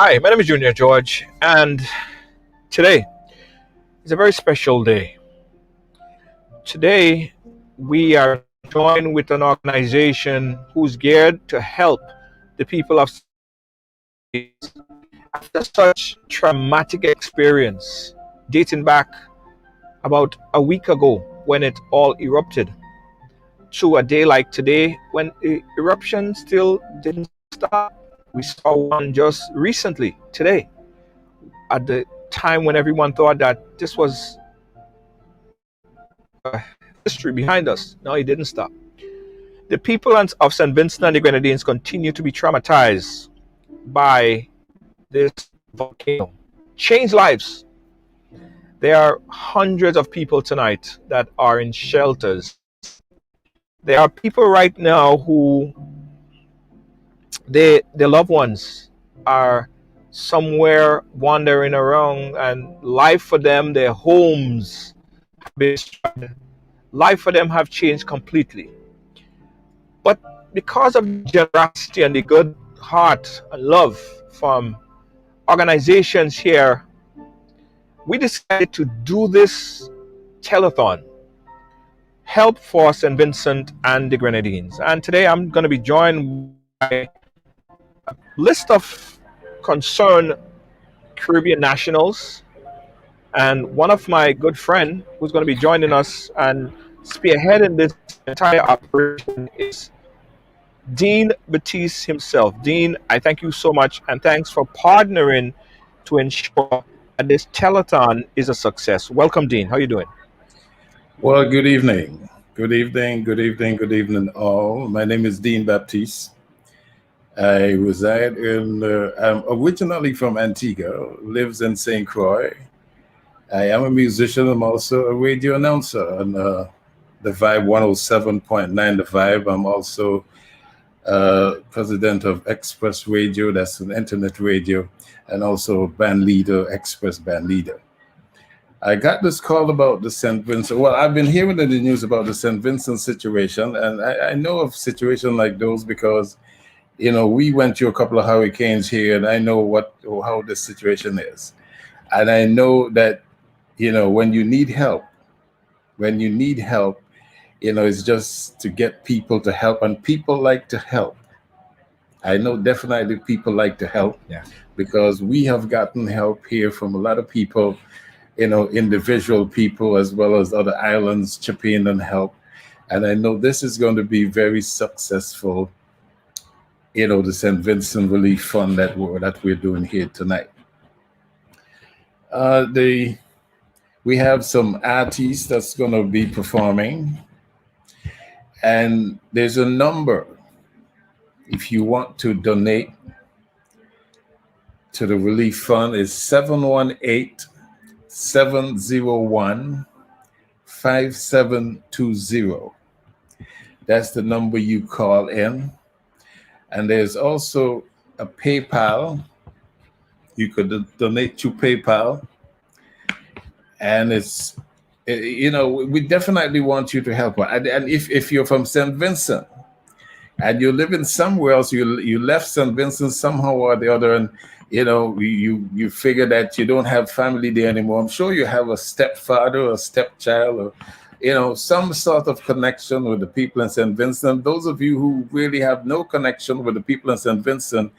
Hi, my name is Junior George, and today is a very special day. Today, we are joined with an organization who's geared to help the people of after such traumatic experience dating back about a week ago when it all erupted to a day like today when the eruption still didn't stop. We saw one just recently today at the time when everyone thought that this was history behind us. No, it didn't stop. The people of St. Vincent and the Grenadines continue to be traumatized by this volcano. Change lives. There are hundreds of people tonight that are in shelters. There are people right now who their loved ones are somewhere wandering around, and life for them, their homes have been destroyed. Life for them have changed completely. But because of generosity and the good heart and love from organizations here, we decided to do this telethon, help for St. Vincent and the Grenadines. And today I'm going to be joined by a list of concerned Caribbean nationals, and one of my good friend who's going to be joining us and spearheading this entire operation is Dean Batiste himself. Dean, I thank you so much, and thanks for partnering to ensure that this telethon is a success. Welcome, Dean. How are you doing? Well, good evening. Good evening, good evening, good evening, all. My name is Dean Baptiste. I reside I'm originally from Antigua, lives in St. Croix. I am a musician. I'm also a radio announcer on the Vibe 107.9, The Vibe. I'm also president of Express Radio, that's an internet radio, and also band leader, Express band leader. I got this call about the St. Vincent. Well, I've been hearing in the news about the St. Vincent situation, and I know of situations like those because, we went through a couple of hurricanes here, and I know how this situation is. And I know that, when you need help, it's just to get people to help, and people like to help. I know definitely people like to help Yeah. because we have gotten help here from a lot of people, individual people as well as other islands chip in and help. And I know this is going to be very successful, the St. Vincent Relief Fund that we're doing here tonight. We have some artists that's going to be performing, and there's a number if you want to donate to the relief fund is 718-701-5720. That's the number you call in. And there's also a PayPal. You could donate to PayPal. And we definitely want you to help. And if you're from St. Vincent and you're living somewhere else, you left St. Vincent somehow or the other, and you figure that you don't have family there anymore. I'm sure you have a stepfather or a stepchild or some sort of connection with the people in St. Vincent. Those of you who really have no connection with the people in St. Vincent,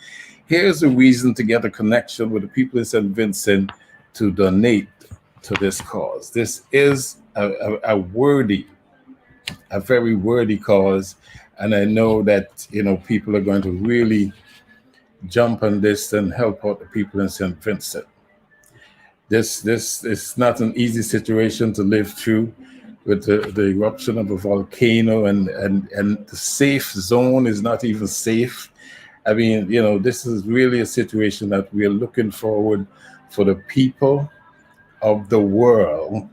here's a reason to get a connection with the people in St. Vincent to donate to this cause. This is a very worthy cause, and I know that people are going to really jump on this and help out the people in St. Vincent. This is not an easy situation to live through with the eruption of a volcano, and the safe zone is not even safe. I mean, this is really a situation that we are looking forward for the people of the world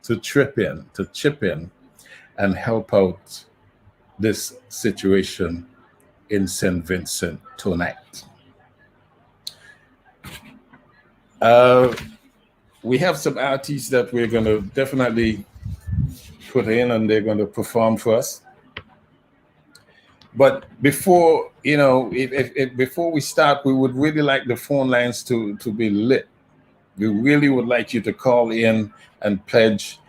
to chip in and help out this situation in St. Vincent tonight. We have some artists that we're going to definitely put in, and they're going to perform for us. But before before we start, we would really like the phone lines to be lit. We really would like you to call in and pledge.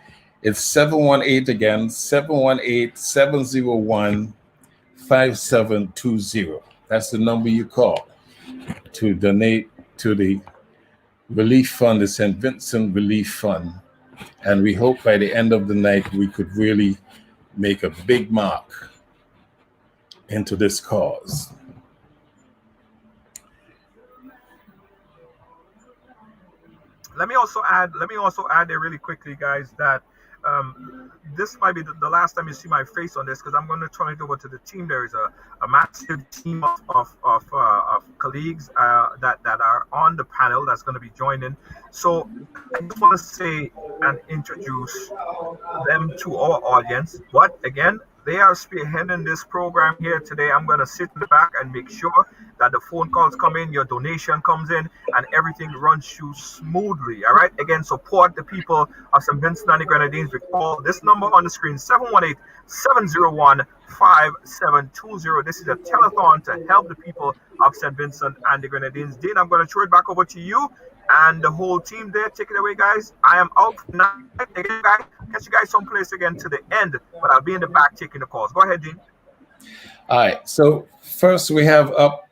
It's 718 again, 718-701-5720. That's the number you call to donate to the Relief Fund, the St. Vincent Relief Fund. And we hope by the end of the night we could really make a big mark into this cause. Let me also add there really quickly, guys, that this might be the last time you see my face on this, because I'm going to turn it over to the team. There is a massive team of colleagues that are on the panel that's going to be joining. So I just want to say and introduce them to our audience. But again, they are spearheading this program here today. I'm going to sit in the back and make sure that the phone calls come in, your donation comes in, and everything runs through smoothly. All right. Again, support the people of St. Vincent and the Grenadines. We call this number on the screen, 718-701-5720. This is a telethon to help the people of St. Vincent and the Grenadines. Dean, I'm going to throw it back over to you and the whole team there. Take it away, guys. I am out for night. Again, guys, catch you guys someplace again to the end, but I'll be in the back taking the calls. Go ahead, Dean. All right. So first we have up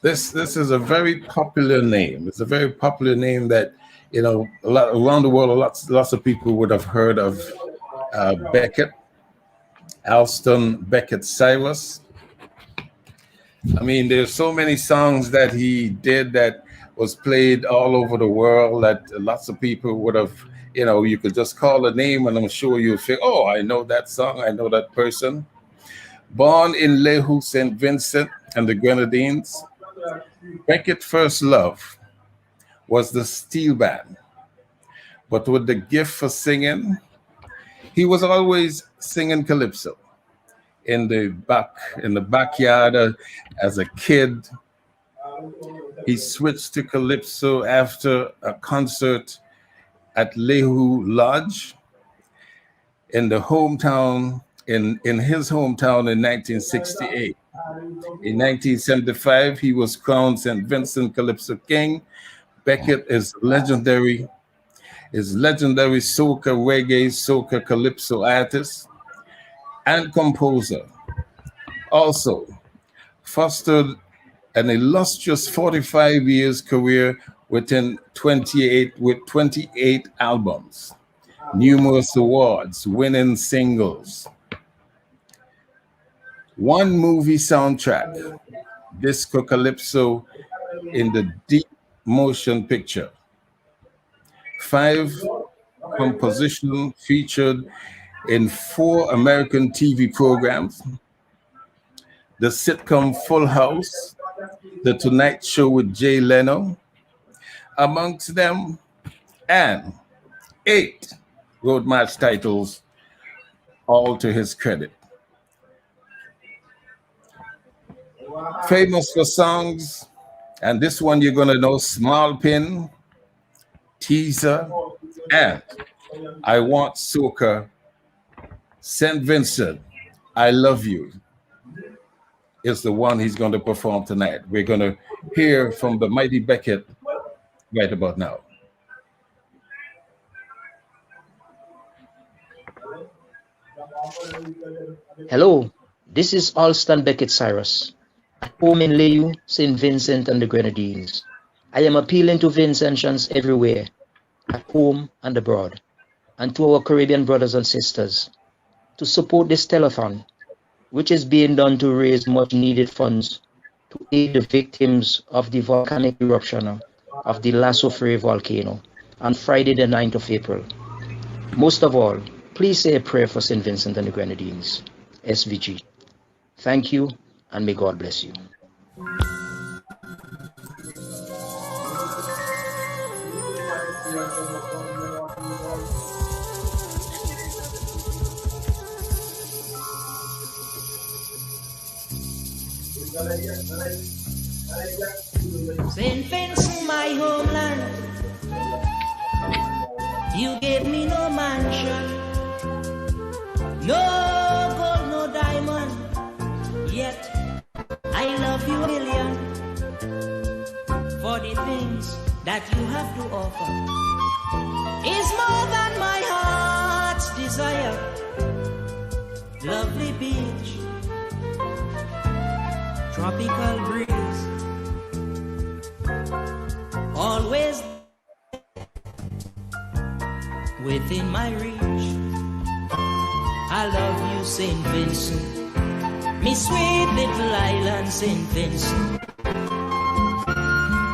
this is a very popular name. It's a very popular name that a lot around the world. Lots of people would have heard of Beckett, Alston Beckett Cyrus. I mean, there's so many songs that he did that was played all over the world that lots of people would have, you could just call a name and I'm sure you'll say, oh, I know that song, I know that person. Born in Lehu, St. Vincent and the Grenadines, Beckett's first love was the steel band. But with the gift for singing, he was always singing calypso in the backyard as a kid. He switched to calypso after a concert at Lehu Lodge in his hometown in 1968. In 1975, he was crowned St. Vincent Calypso King. Beckett is legendary soca, reggae, soca, calypso artist and composer. Also fostered an illustrious 45 years career with 28 albums, numerous awards, winning singles, one movie soundtrack, Disco Calypso in the Deep Motion Picture, 5 compositions featured in 4 American TV programs, the sitcom Full House, The Tonight Show with Jay Leno, amongst them, and 8 road march titles, all to his credit. Famous for songs, and this one you're going to know, Small Pin, Teaser, and I Want Soca, St. Vincent, I Love You, is the one he's going to perform tonight. We're going to hear from the mighty Beckett right about now. Hello, this is Alston Beckett Cyrus, at home in Lehu, St. Vincent and the Grenadines. I am appealing to Vincentians everywhere, at home and abroad, and to our Caribbean brothers and sisters, to support this telethon, which is being done to raise much needed funds to aid the victims of the volcanic eruption of the La Soufrière volcano on Friday the 9th of April. Most of all, please say a prayer for St. Vincent and the Grenadines, SVG. Thank you, and may God bless you. St. Vincent, my homeland, you gave me no mansion, no gold, no diamond, lovings that you have to offer is more than my heart's desire. Lovely beach, tropical breeze, always within my reach. I love you, St. Vincent, me sweet little island, St. Vincent.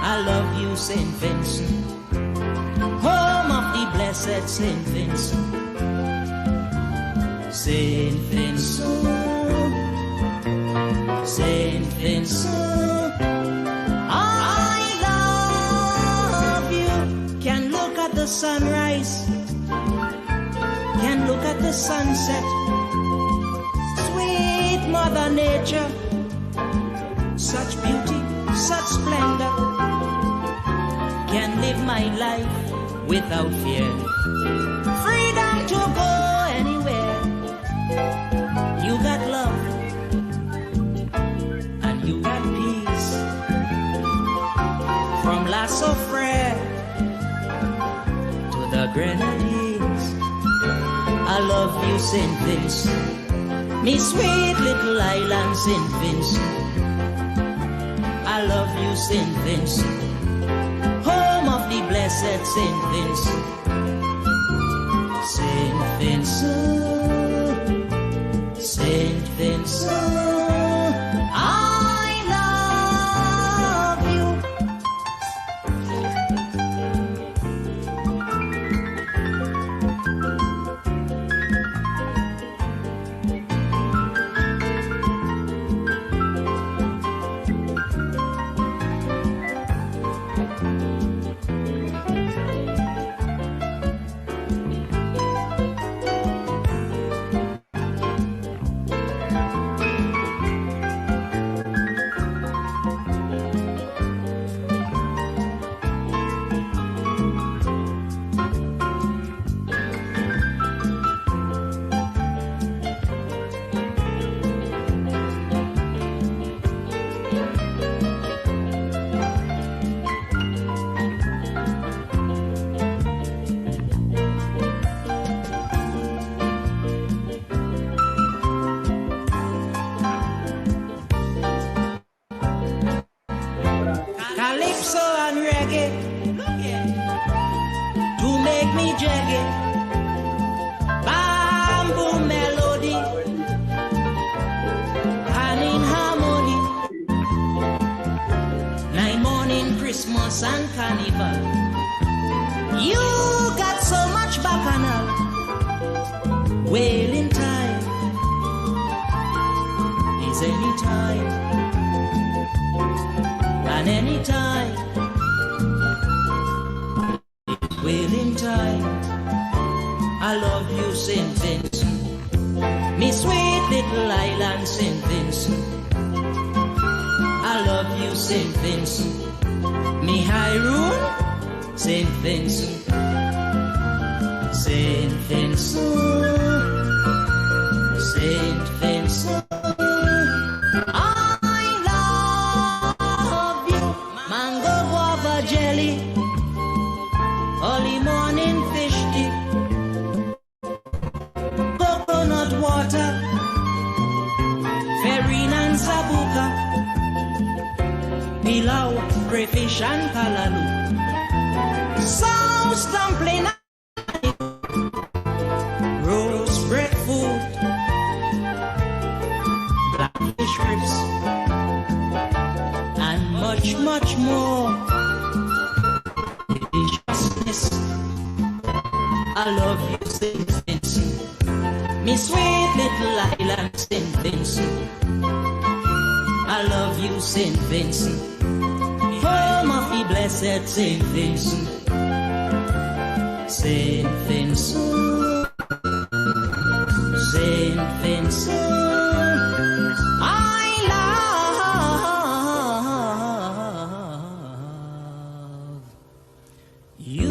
I love you, St. Vincent, home of the blessed St. Vincent. St. Vincent, St. Vincent, I love you. Can look at the sunrise, can look at the sunset. Sweet Mother Nature, such beauty, such splendor. Can live my life without fear. Freedom to go anywhere. You got love and you got peace. From La Sofre to the Grenadines, I love you, St. Vincent, me sweet little island, St. Vincent. I love you, St. Vincent, home of the blessed St. Vincent. St. Vincent, St. Vincent, I love you. Calypso and reggae to make me jaggy. Bamboo melody and in harmony. Night morning, Christmas and carnival. You got so much bacchanal. Wailing time is any time. And anytime, waiting time. I love you, St. Vincent, me sweet little island, St. Vincent. I love you, St. Vincent, me high room, St. Vincent. St. Vincent, St. Vincent, jelly, early morning fish dip, coconut water, farina and sabuka, pilau, crayfish and kalalu, sauce dumpling, roast breadfruit, blackfish ribs, and much, much more. I love you, St. Vincent, me sweet little island, St. Vincent. I love you, St. Vincent, home of the blessed St. Vincent. St. Vincent, St. Vincent, I love you.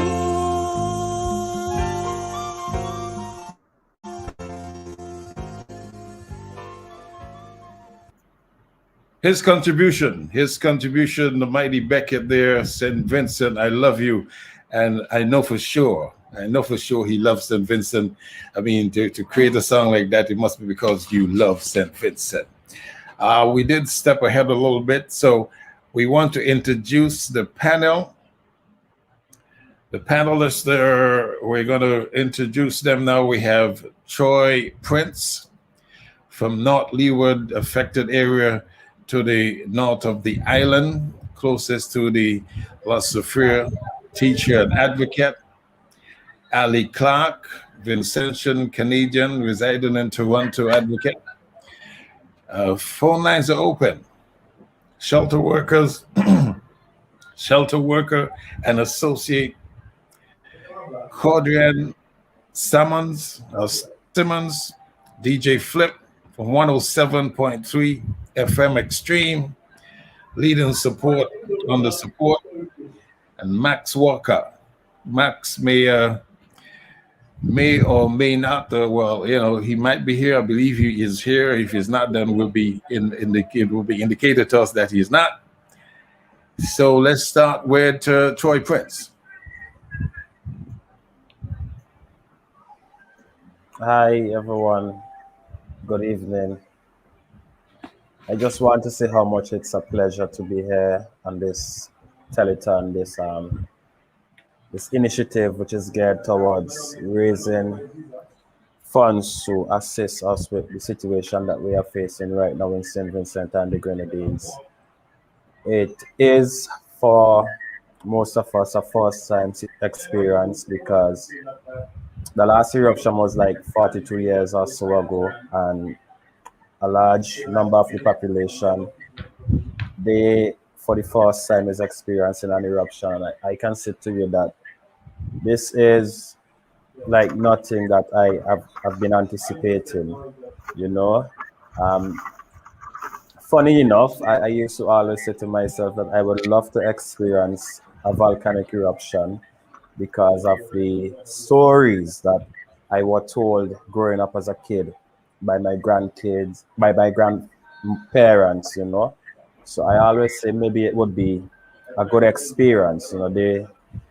the mighty Beckett there, St. Vincent, I love you. And I know for sure he loves St. Vincent. I mean, to create a song like that, it must be because you love St. Vincent. We did step ahead a little bit, so we want to introduce the panel. The panelists there, we're going to introduce them now. We have Troy Prince from North Leeward affected area to the north of the island, closest to the La Sophia, teacher and advocate. Ali Clark, Vincentian Canadian, residing in Toronto, advocate. Phone lines are open. Shelter workers, shelter worker and associate Cordrian Simmons, DJ Flip from 107.3 FM Extreme, leading support on the support, and Max Walker. Max may or may not. Well, he might be here. I believe he is here. If he's not, then it will be indicated to us that he is not. So let's start with Troy Prince. Hi, everyone. Good evening. I just want to say how much it's a pleasure to be here on this telethon, this initiative, which is geared towards raising funds to assist us with the situation that we are facing right now in St. Vincent and the Grenadines. It is, for most of us, a first-time experience because the last eruption was like 42 years or so ago, and a large number of the population, they, for the first time, is experiencing an eruption. And I can say to you that this is like nothing that I have been anticipating, Funny enough, I used to always say to myself that I would love to experience a volcanic eruption because of the stories that I was told growing up as a kid by my grandparents, So I always say maybe it would be a good experience. They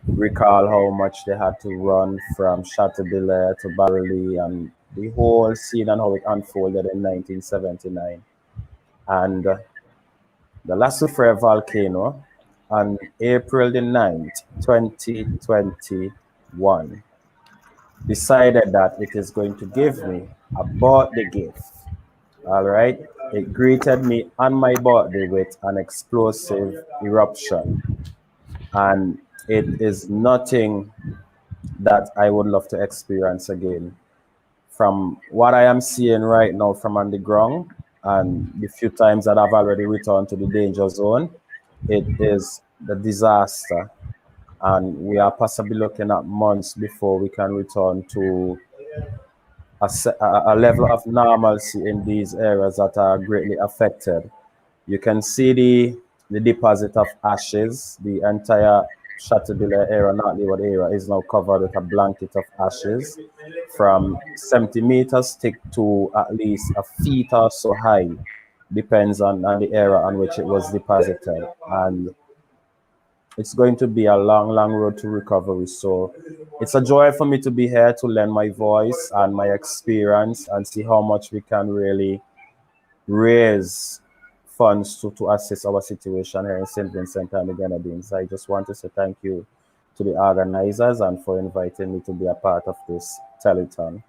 recall how much they had to run from Chateaubelair to Barely and the whole scene and how it unfolded in 1979. And the La Soufrière volcano on April the 9th, 2021, decided that it is going to give me a birthday gift. All right. It greeted me on my birthday with an explosive eruption. And it is nothing that I would love to experience again. From what I am seeing right now from on the ground, and the few times that I've already returned to the danger zone, it is the disaster. And we are possibly looking at months before we can return to a level of normalcy in these areas that are greatly affected. You can see the deposit of ashes. The entire Chateaubelair area, North Leeward area, is now covered with a blanket of ashes from 70 meters thick to at least a feet or so high, depends on the area on which it was deposited. And it's going to be a long, long road to recovery. So it's a joy for me to be here to lend my voice and my experience and see how much we can really raise funds to assist our situation here in St. Vincent and the Grenadines. I just want to say thank you to the organizers and for inviting me to be a part of this telethon.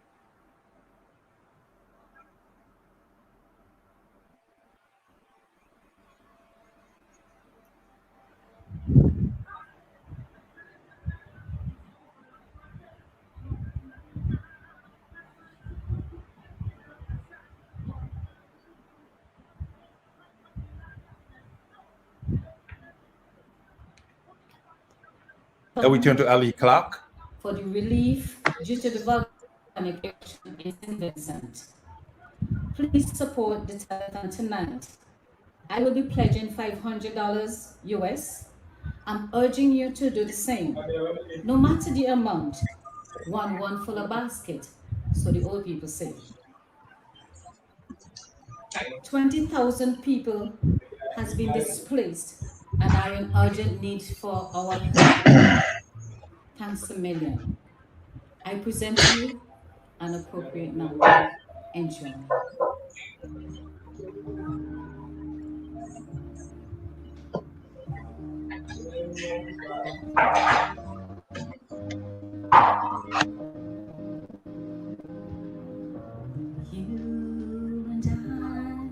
Then we turn to Ali Clark. For the relief due to the volcanic eruption in St. Vincent. Please support the telethon tonight. I will be pledging $500 US. I'm urging you to do the same. No matter the amount, one full of basket, so the old people say. 20,000 people has been displaced and are in urgent need for our help. Thanks a million. I present to you an appropriate number. Enjoy. You and I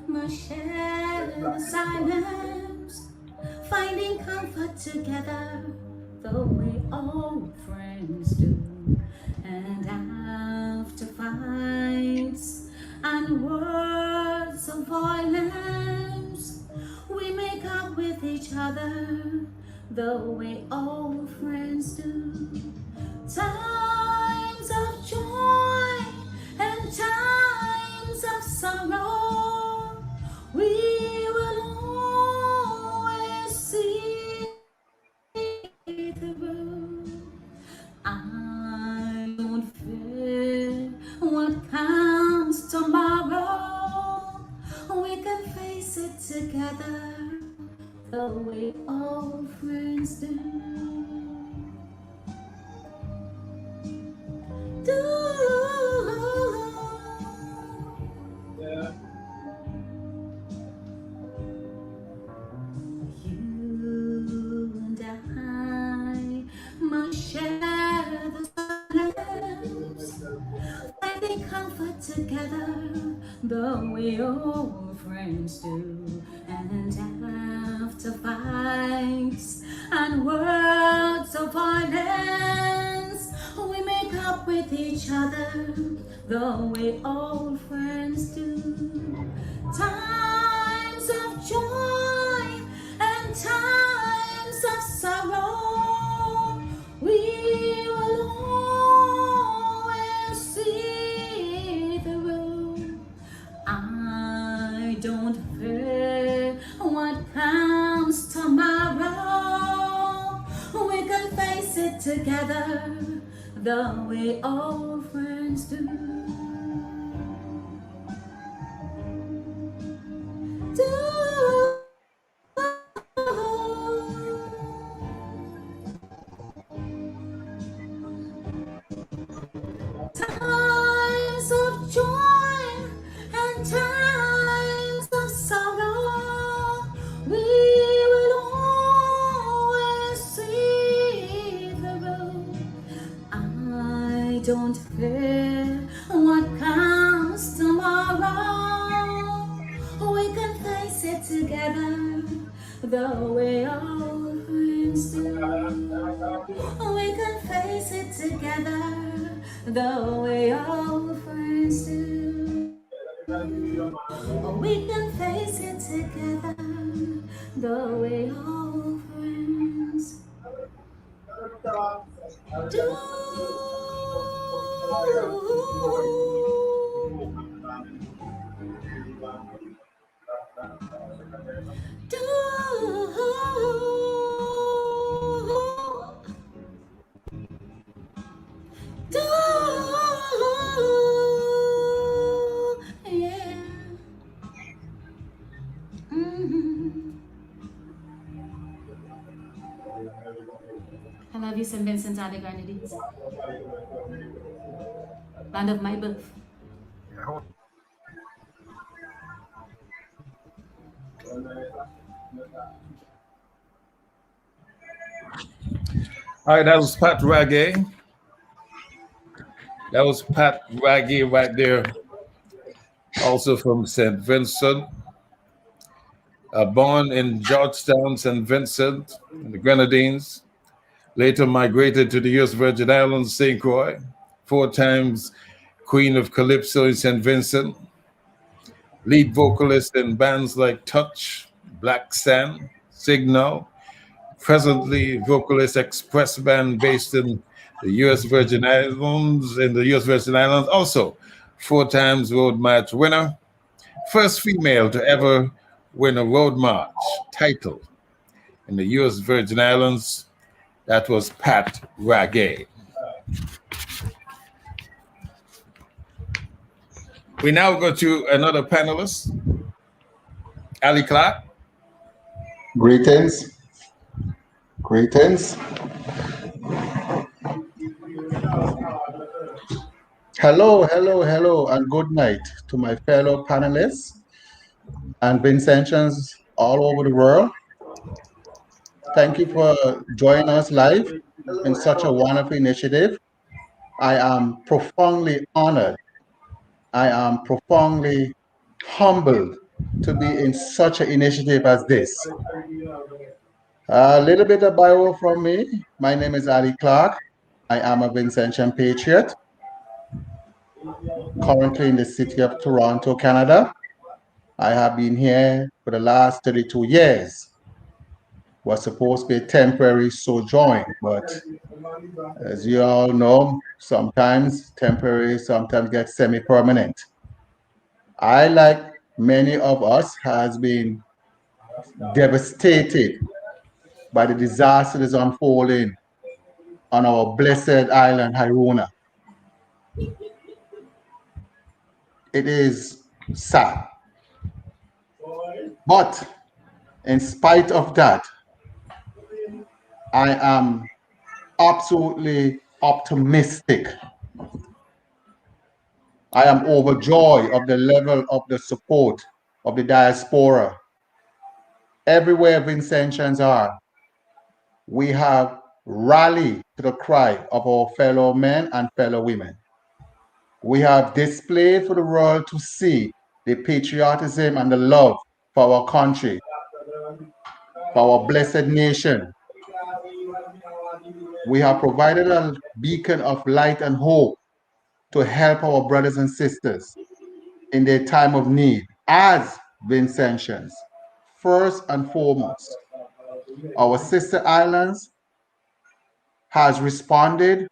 must share the silence, finding comfort together the way old friends do. And after fights and words of violence, we make up with each other the way old friends do. Times of joy and times of sorrow, we will always see through. I don't fear what comes tomorrow. We can face it together the way old friends do. You and I must share the silence, finding comfort together the way old friends do. And after fights and words of violence, we make up with each other the way old friends do. Times of joy and times of sorrow, we will always see through. I don't fear what comes tomorrow. We can face it together the way old friends do. Times of joy and times of sorrow, we will always see through. I don't fear what comes tomorrow. We can face it together the way old friends do. We can face it together the way old friends do. We can face it together the way old friends do. Yeah. I love you, St. Vincent and the Grenadines, land of my birth. All right, that was Pat Raggy. That was Pat Raggy right there, also from St. Vincent. Born in Georgetown, St. Vincent, in the Grenadines. Later migrated to the U.S. Virgin Islands, St. Croix. 4 times Queen of Calypso in St. Vincent. Lead vocalist in bands like Touch, Black Sand, Signal. Presently vocalist Express Band based in the U.S. Virgin Islands. Also 4 times Road March winner. First female to ever win a Road March title in the U.S. Virgin Islands. That was Pat Raggy. We now go to another panelist, Ali Clark. Greetings, greetings. Hello, hello, hello, and good night to my fellow panelists and Vincentians all over the world. Thank you for joining us live in such a wonderful initiative. I am profoundly honored. I am profoundly humbled to be in such an initiative as this. A little bit of bio from me. My name is Ali Clark. I am a Vincentian patriot, currently in the city of Toronto, Canada. I have been here for the last 32 years. Was supposed to be a temporary sojourn, but as you all know, sometimes temporary, sometimes get semi-permanent. I, like many of us, has been devastated by the disaster that is unfolding on our blessed island, Hairuna. It is sad. But in spite of that, I am absolutely optimistic. I am overjoyed of the level of the support of the diaspora. Everywhere Vincentians are, we have rallied to the cry of our fellow men and fellow women. We have displayed for the world to see the patriotism and the love for our country, for our blessed nation. We have provided a beacon of light and hope to help our brothers and sisters in their time of need as Vincentians. First and foremost, our sister islands has responded.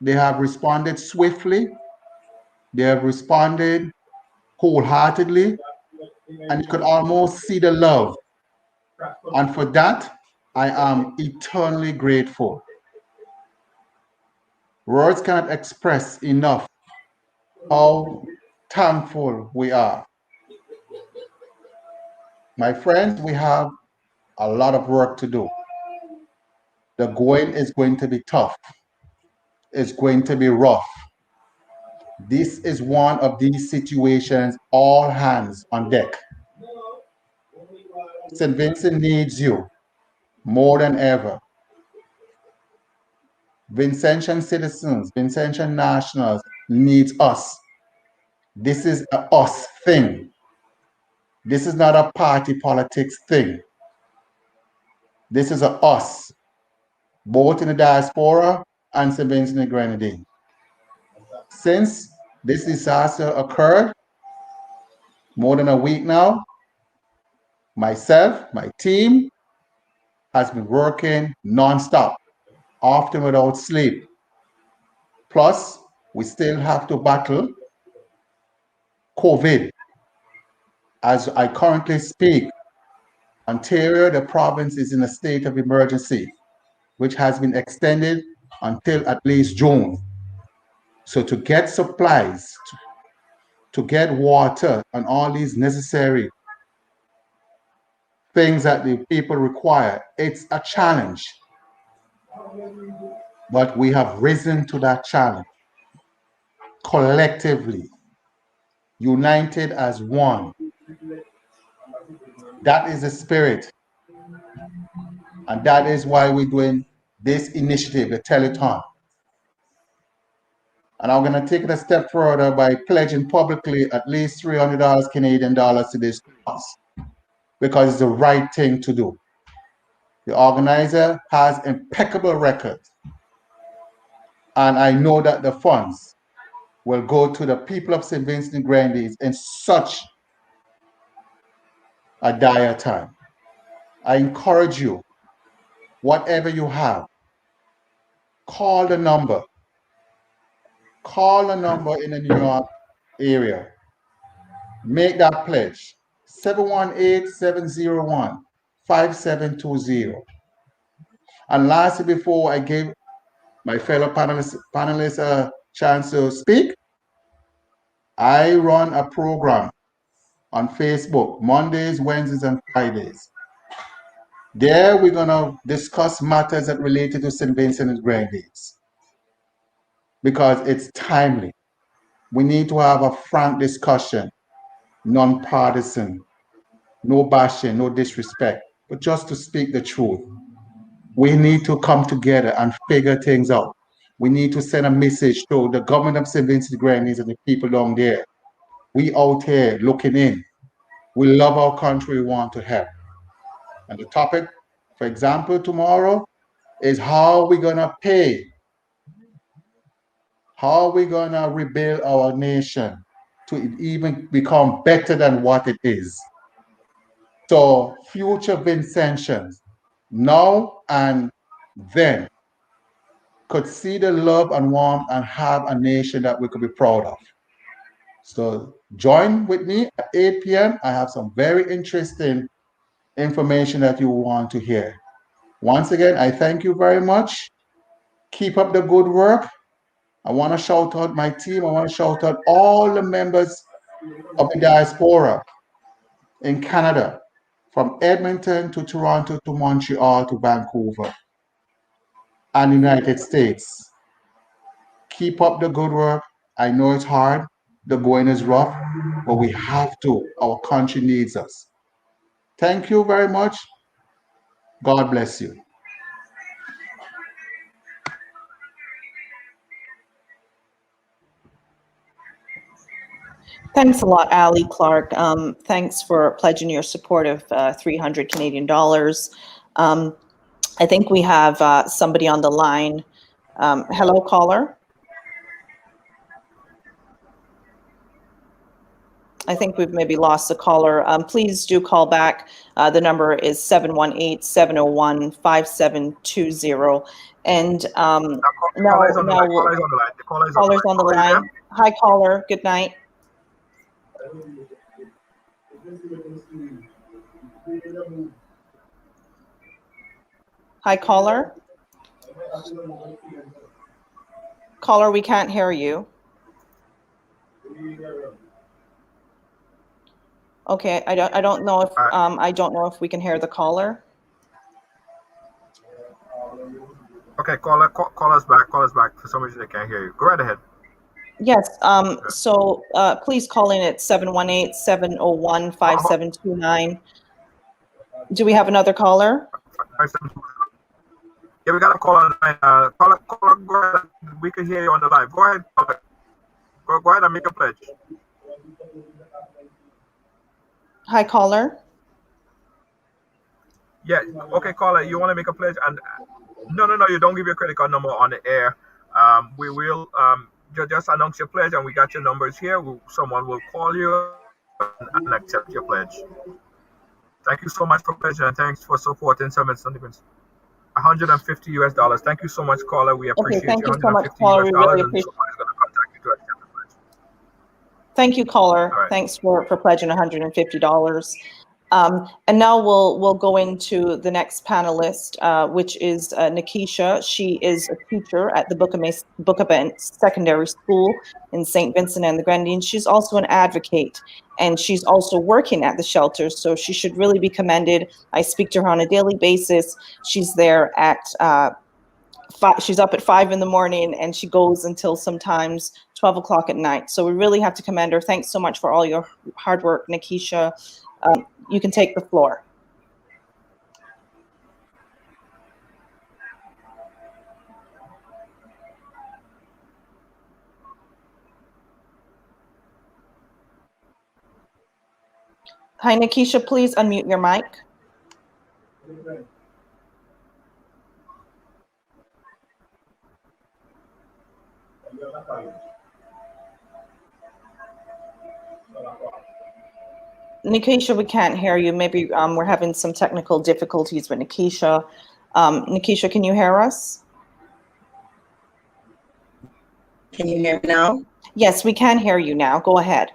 They have responded swiftly. They have responded wholeheartedly, and you could almost see the love. And for that, I am eternally grateful. Words cannot express enough how thankful we are. My friends, we have a lot of work to do. The going is going to be tough. It's going to be rough. This is one of these situations, all hands on deck. St. Vincent needs you more than ever. Vincentian citizens, Vincentian nationals needs us. This is a us thing. This is not a party politics thing. This is a us, both in the diaspora and St. Vincent and Grenadines. Since this disaster occurred, more than a week now, myself, my team, has been working nonstop, often without sleep. Plus, we still have to battle COVID. As I currently speak, Ontario, the province, is in a state of emergency, which has been extended until at least June. So to get supplies, to get water, and all these necessary things that the people require, it's a challenge. But we have risen to that challenge collectively, united as one. That is the spirit. And that is why we're doing this initiative, the Telethon. And I'm going to take it a step further by pledging publicly at least $300 Canadian dollars to this cause, because it's the right thing to do. The organizer has impeccable record, and I know that the funds will go to the people of St. Vincent and Grenadines in such a dire time. I encourage you, whatever you have, call the number. Call a number in the New York area. Make that pledge. 718-701-5720. And lastly, before I give my fellow panelists a chance to speak, I run a program on Facebook Mondays, Wednesdays, and Fridays. There we're going to discuss matters that related to St. Vincent and Grenadines because it's timely. We need to have a frank discussion, non-partisan, no bashing, no disrespect, but just to speak the truth. We need to come together and figure things out. We need to send a message to the government of St. Vincent and Grenadines and the people down there. We out here looking in. We love our country, we want to help. And the topic, for example, tomorrow is how we're going to pay, how we're going to rebuild our nation to even become better than what it is. So future Vincentians, now and then, could see the love and warmth and have a nation that we could be proud of. So join with me at 8 p.m. I have some very interesting information that you want to hear. Once again, I thank you very much. Keep up the good work. I want to shout out my team. I want to shout out all the members of the diaspora in Canada, from Edmonton to Toronto to Montreal to Vancouver and the United States. Keep up the good work. I know it's hard. The going is rough, but we have to. Our country needs us. Thank you very much. God bless you. Thanks a lot, Ali Clark. Thanks for pledging your support of 300 Canadian dollars. I think we have somebody on the line. Hello, caller. I think we've maybe lost the caller. Please do call back. The number is 718-701-5720. And caller's on the line. Hi, caller. Good night. Hi, caller. Caller, we can't hear you. Okay, I don't know if I don't know if we can hear the caller. Okay, caller, call us back. Call us back. For some reason, they can't hear you. Go right ahead. Yes. So please call in at 718-701-5729. Do we have another caller? Yeah, we got a call on the line. Caller, go ahead. We can hear you on the line. Go ahead. Go ahead and make a pledge. Hi, caller. Yeah. Okay, caller. You want to make a pledge? And no. You don't give your credit card number on the air. We will just announce your pledge, and we got your numbers here. Someone will call you and accept your pledge. Thank you so much for pledging, and thanks for supporting Summit Sentiments. $150 US. Thank you so much, caller. We appreciate thank you. You so much, caller. We really appreciate it. Going to contact you to accept the pledge. Thank you, caller. Right. Thanks for pledging $150. And now we'll go into the next panelist, which is Nikisha. She is a teacher at the Bookabent Secondary School in St. Vincent and the Grenadines. She's also an advocate, and she's also working at the shelter, so she should really be commended. I speak to her on a daily basis. She's there at she's up at 5 in the morning, and she goes until sometimes 12 o'clock at night. So we really have to commend her. Thanks so much for all your hard work, Nikisha. You can take the floor. Hi, Nikisha, please unmute your mic. Nikisha, we can't hear you. Maybe we're having some technical difficulties with Nikisha. Nikisha, can you hear us? Can you hear me now? Yes, we can hear you now. Go ahead.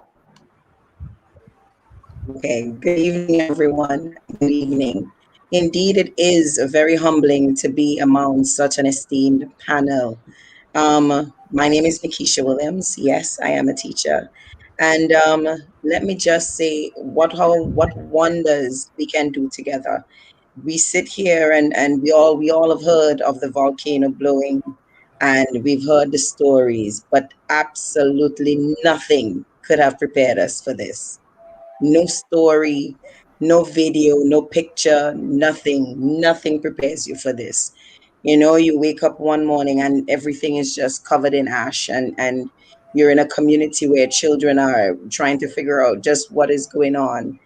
Okay, good evening, everyone. Good evening. Indeed, it is very humbling to be among such an esteemed panel. My name is Nikisha Williams. Yes, I am a teacher. And let me just say what wonders we can do together. We sit here and we all have heard of the volcano blowing, and we've heard the stories, but absolutely nothing could have prepared us for this. No story, no video, no picture, nothing prepares you for this. You wake up one morning and everything is just covered in ash, and you're in a community where children are trying to figure out just what is going on.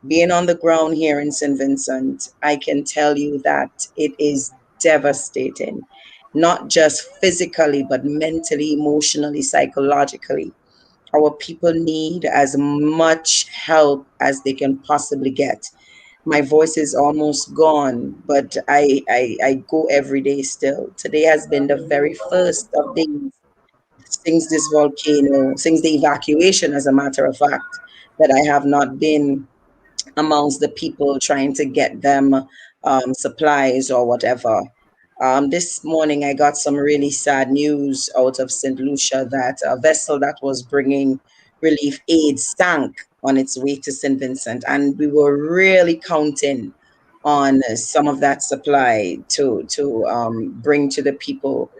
Being on the ground here in St. Vincent, I can tell you that it is devastating, not just physically, but mentally, emotionally, psychologically. Our people need as much help as they can possibly get. My voice is almost gone, but I go every day still. Today has been the very first of days since this volcano, since the evacuation, as a matter of fact, that I have not been amongst the people trying to get them supplies or whatever. This morning, I got some really sad news out of St. Lucia that a vessel that was bringing relief aid sank on its way to St. Vincent, and we were really counting on some of that supply to bring to the people.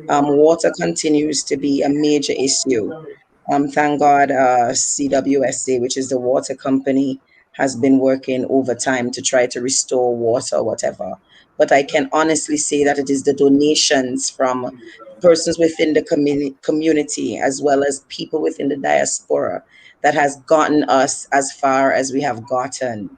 Water continues to be a major issue. Thank God, CWSA, which is the water company, has been working overtime to try to restore water or whatever. But I can honestly say that it is the donations from persons within the community as well as people within the diaspora that has gotten us as far as we have gotten.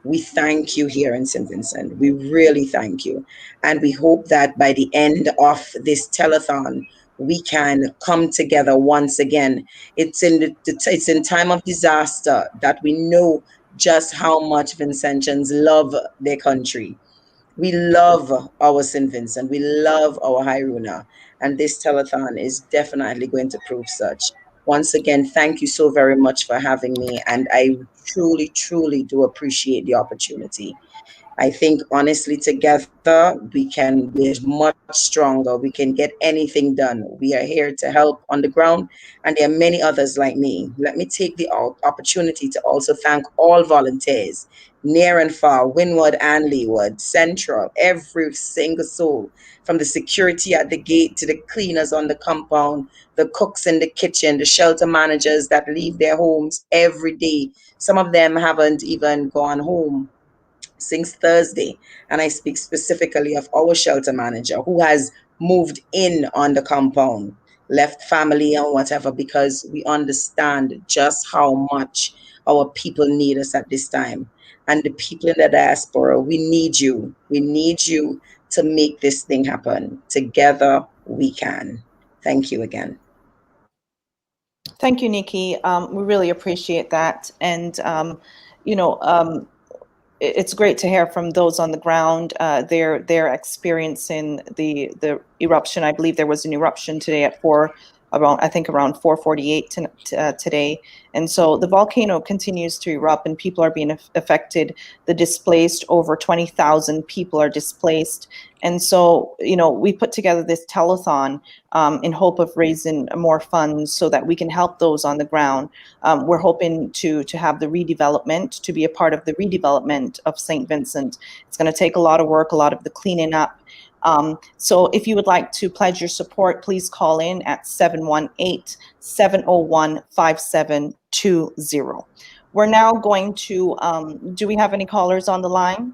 We thank you here in St. Vincent. We really thank you. And we hope that by the end of this telethon, we can come together once again. It's in time of disaster that we know just how much Vincentians love their country. We love our St. Vincent. We love our Hairuna. And this telethon is definitely going to prove such. Once again, thank you so very much for having me. And I truly, truly do appreciate the opportunity. I think honestly, together we're much stronger. We can get anything done. We are here to help on the ground, and there are many others like me. Let me take the opportunity to also thank all volunteers, near and far, Windward and Leeward, Central, every single soul, from the security at the gate to the cleaners on the compound, the cooks in the kitchen, the shelter managers that leave their homes every day. Some of them haven't even gone home since Thursday. And I speak specifically of our shelter manager who has moved in on the compound, left family and whatever, because we understand just how much our people need us at this time. And the people in the diaspora, we need you. We need you to make this thing happen. Together we can. Thank you again. Thank you, Nikki. We really appreciate that. And, you know, it's great to hear from those on the ground. They're experiencing the eruption. I believe there was an eruption today at around 4:48 today. And so the volcano continues to erupt and people are being affected. The displaced, over 20,000 people are displaced. And so, you know, we put together this telethon in hope of raising more funds so that we can help those on the ground. We're hoping to have the redevelopment, to be a part of the redevelopment of St. Vincent. It's going to take a lot of work, a lot of the cleaning up. So if you would like to pledge your support, please call in at 718-701-5720. We're now going to, do we have any callers on the line?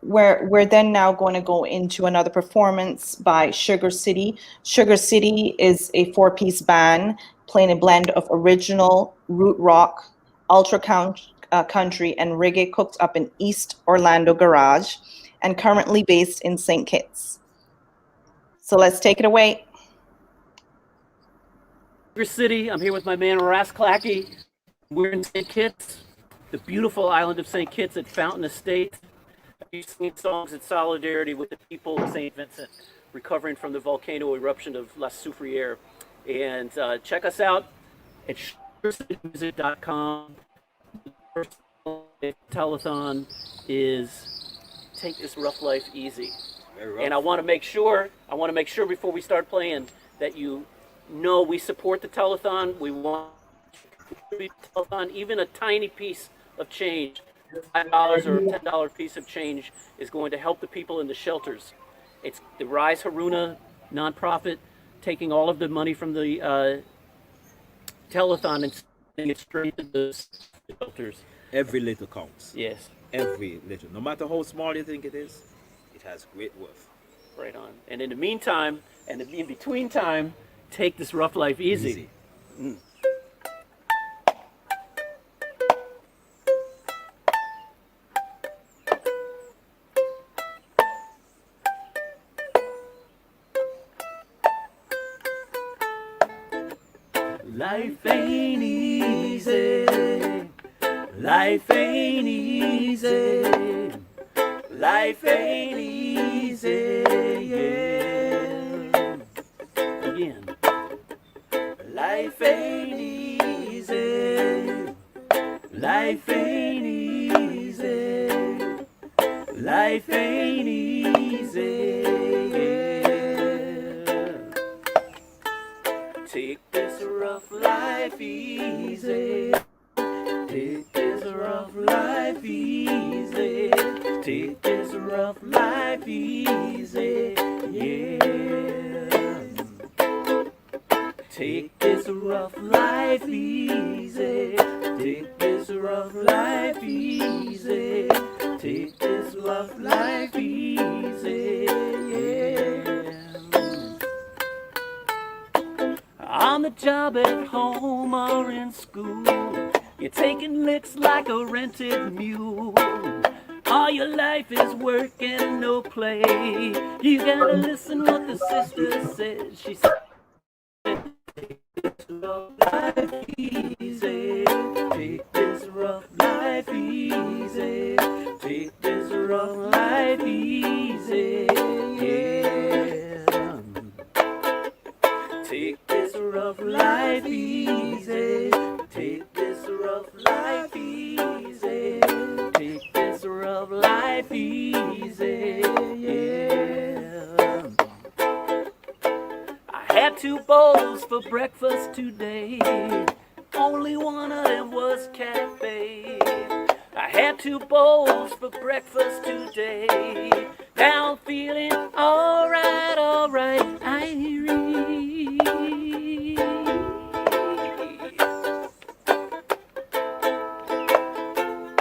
We're then now going to go into another performance by Sugar City. Sugar City is a 4-piece band playing a blend of original root rock, ultra country, and reggae cooked up in East Orlando Garage, and currently based in St. Kitts. So let's take it away. Sugar City, I'm here with my man Ras Clacky. We're in St. Kitts, the beautiful island of St. Kitts at Fountain Estate. We sing songs in solidarity with the people of St. Vincent, recovering from the volcano eruption of La Soufriere. And check us out at sugarcitymusic.com. The first telethon is Take This Rough Life Easy. And I want to make sure before we start playing that you know we support the telethon. We want to contribute to the telethon, even a tiny piece of change $5 or $10 piece of change is going to help the people in the shelters. It's the Rise Haruna nonprofit taking all of the money from the telethon and sending it straight to the shelters. Every little counts. Yes. Every little. No matter how small you think it is, it has great worth. Right on. And in the meantime, and in between time, take this rough life easy. Mm. Life ain't easy. Life ain't easy. Life ain't easy. Yeah. Again. Life ain't easy. Life ain't easy. Life ain't easy. Yeah. Take this rough life easy. Take this rough life easy. Take this rough life easy. Yeah. Take this rough life easy. Take this rough life easy. Take this rough life easy. Yeah. On the job, at home, or in school, you're taking licks like a rented mule. All your life is work and no play. You gotta listen what the sister says. She said, take this rough life easy. Take this rough life easy. Take this rough life easy. Yeah. Take this rough life easy. Take this rough life easy. Take this rough life easy. Yeah. I had 2 bowls for breakfast today. Only one of them was cafe. I had 2 bowls for breakfast today. Now I'm feeling alright, alright. I read.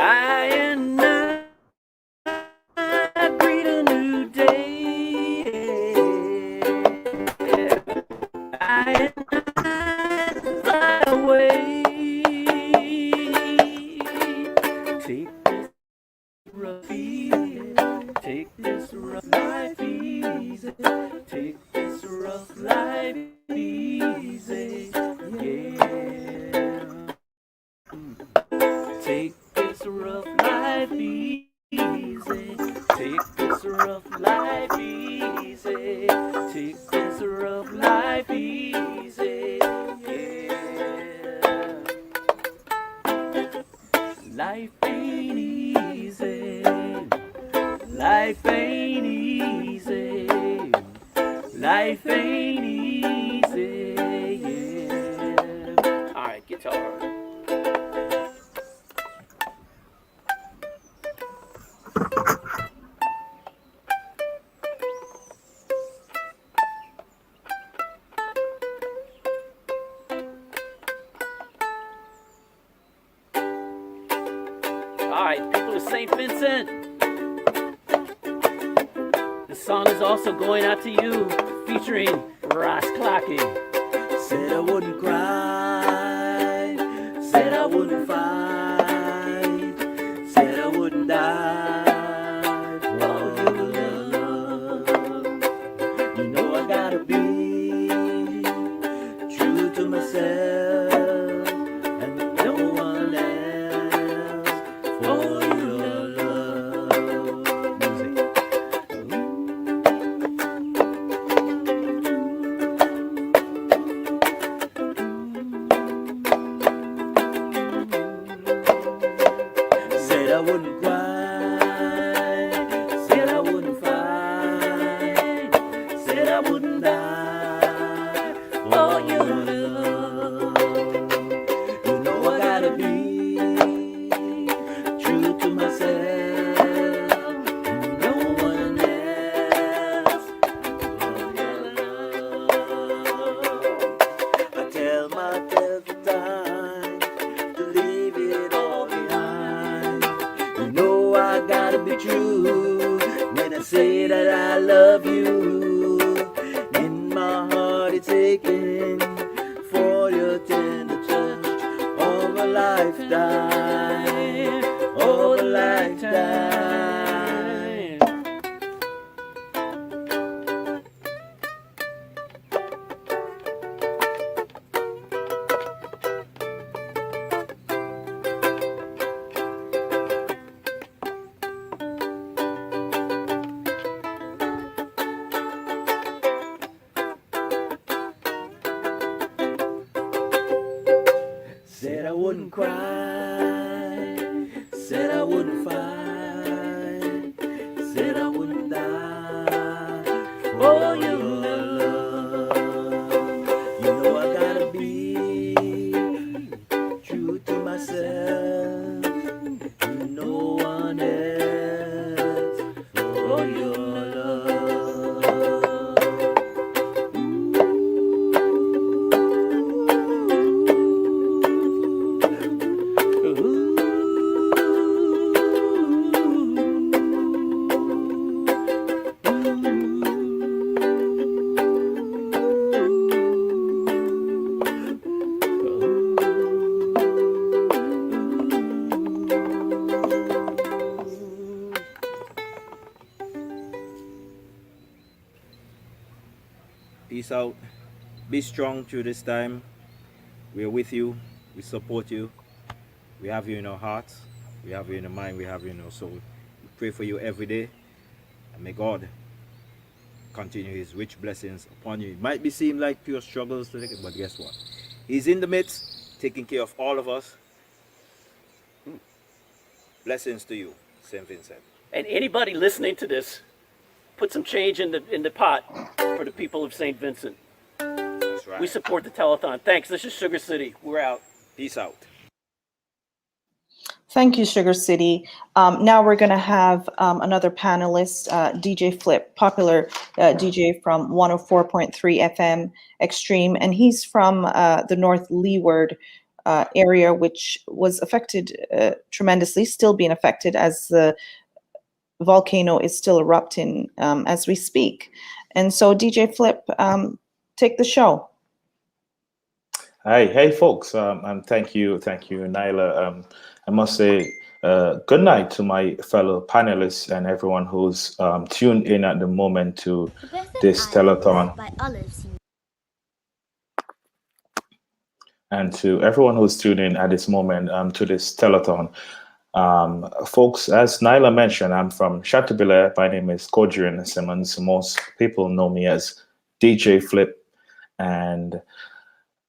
I and I greet a new day. I and I fly away. Take this rough easy. Take this rough life easy. Take this rough life easy. Yeah. Take this rough life easy. Take this rough life easy. Take this rough life easy. Yeah. Life ain't easy. Life ain't easy. Life ain't easy. Yeah. All right, guitar. All right, people of St. Vincent. This song is also going out to you, featuring Ross Clocky. Said I wouldn't cry, said I wouldn't fight, said I wouldn't die for your love. You know I gotta be true to myself and no one else for your love. Music. when I say that I love you. In my heart it's aching for your tender touch of a lifetime, of a lifetime. Said I wouldn't cry, said I wouldn't fight, said I wouldn't die for your love. You know I gotta be true to myself, no one else for your love. Peace out. Be strong through this time. We are with you. We support you. We have you in our hearts. We have you in our mind. We have you in our soul. We pray for you every day. And may God continue his rich blessings upon you. It might be seem like pure struggles today, but guess what? He's in the midst, taking care of all of us. Blessings to you, St. Vincent. And anybody listening to this, put some change in the pot for the people of St. Vincent. That's right. We support the telethon. Thanks. This is Sugar City. We're out. Peace out. Thank you, Sugar City. Now we're going to have another panelist, DJ Flip, popular DJ from 104.3 FM Extreme, and he's from the North Leeward area, which was affected tremendously, still being affected as the volcano is still erupting as we speak. And so, DJ Flip, take the show. Hey, folks, and thank you, Nyla. I must say, good night to my fellow panelists and everyone who's tuned in at the moment to this telethon. And to everyone who's tuned in at this moment to this telethon. Folks, as Nyla mentioned, I'm from Chateaubriand. My name is Kodrian Simmons. Most people know me as DJ Flip. And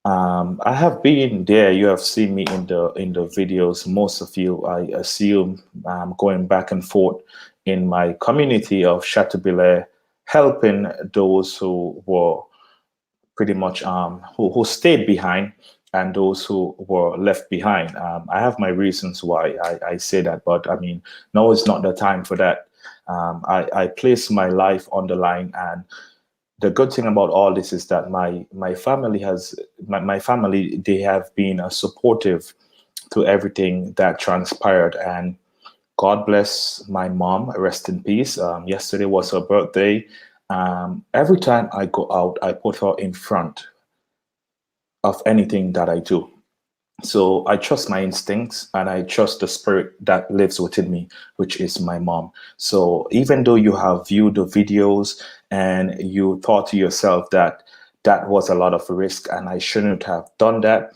I have been there. You have seen me in the videos. Most of you, I assume, going back and forth in my community of Chateaubriand, helping those who were pretty much who stayed behind and those who were left behind. I have my reasons why I say that, but I mean, no, it's not the time for that. I place my life on the line, and the good thing about all this is that my family they have been supportive to everything that transpired, and God bless my mom, rest in peace. Yesterday was her birthday. Every time I go out, I put her in front of anything that I do. So I trust my instincts and I trust the spirit that lives within me, which is my mom. So even though you have viewed the videos and you thought to yourself that that was a lot of risk and I shouldn't have done that,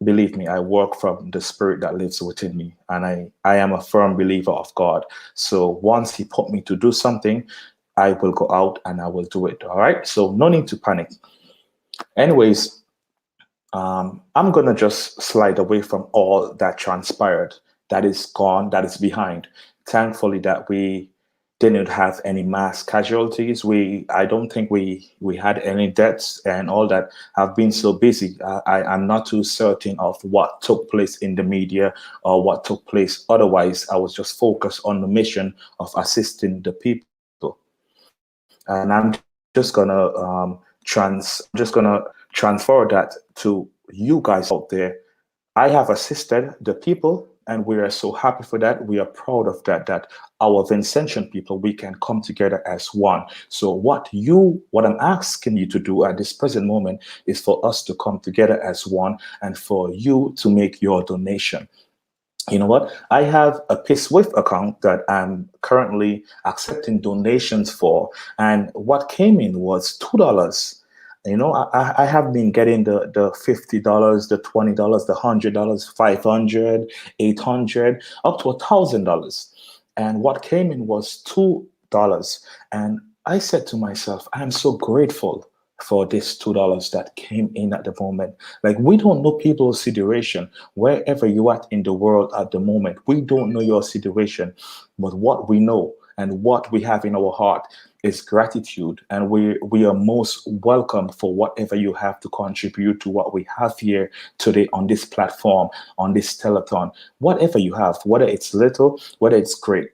believe me, I work from the spirit that lives within me, and I am a firm believer of God. So once he put me to do something, I will go out and I will do it. All right. So no need to panic. Anyways, I'm going to just slide away from all that transpired, that is gone, that is behind. Thankfully that we didn't have any mass casualties. I don't think we had any deaths and all that. I've been so busy. I'm not too certain of what took place in the media or what took place otherwise. I was just focused on the mission of assisting the people. And I'm just gonna transfer that to you guys out there. I have assisted the people And we are so happy for that. We are proud of that, that our Vincentian people, we can come together as one. So what I'm asking you to do at this present moment is for us to come together as one and for you to make your donation. You know what? I have a PaySwift account that I'm currently accepting donations for, and what came in was $2. You know, I have been getting the $50, the $20, the $100, 500, 800, up to $1,000, and what came in was $2, and I said to myself, I'm so grateful for this $2 that came in at the moment. Like, we don't know people's situation wherever you are in the world at the moment. We don't know your situation, but what we know and what we have in our heart is gratitude, and we are most welcome for whatever you have to contribute to what we have here today on this platform, on this telethon. Whatever you have, whether it's little, whether it's great.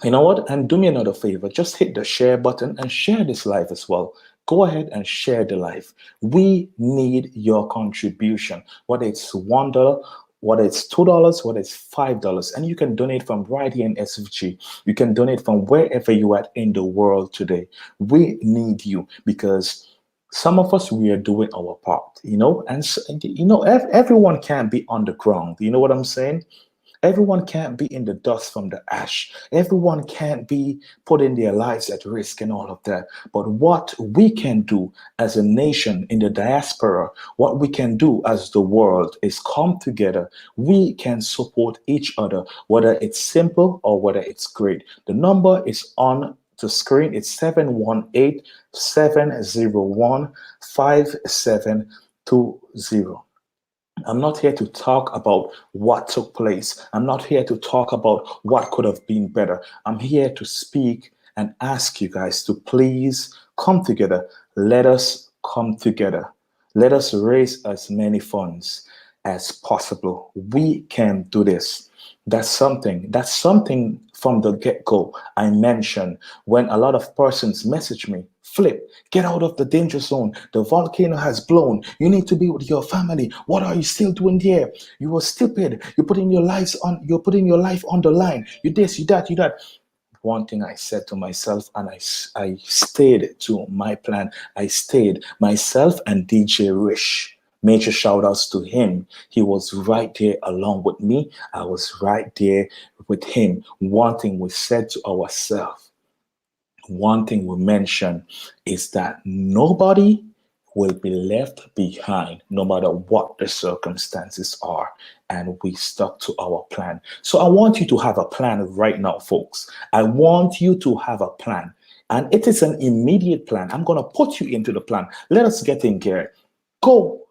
You know what? And do me another favor. Just hit the share button and share this live as well. Go ahead and share the live. We need your contribution, whether it's $1, whether it's $2, whether it's $5. And you can donate from right here in SFG. You can donate from wherever you are in the world today. We need you because some of us, we are doing our part, you know, and everyone can't be on the ground. You know what I'm saying? Everyone can't be in the dust from the ash. Everyone can't be putting their lives at risk and all of that. But what we can do as a nation in the diaspora, what we can do as the world is come together. We can support each other, whether it's simple or whether it's great. The number is on the screen. It's 718-701-5720. I'm not here to talk about what took place. I'm not here to talk about what could have been better. I'm here to speak and ask you guys to please come together. Let us come together. Let us raise as many funds as possible. We can do this. That's something from the get-go I mentioned when a lot of persons message me, Flip, get out of the danger zone. The volcano has blown. You need to be with your family. What are you still doing there? You are stupid. You're putting your life on the line. You this, you that, you that. One thing I said to myself, and I stayed to my plan. I stayed. Myself and DJ Rish. Major shout outs to him. He was right there along with me. I was right there with him. One thing we said to ourselves, one thing we mentioned is that nobody will be left behind no matter what the circumstances are. And we stuck to our plan. So I want you to have a plan right now, folks. I want you to have a plan. And it is an immediate plan. I'm going to put you into the plan. Let us get in gear. Go.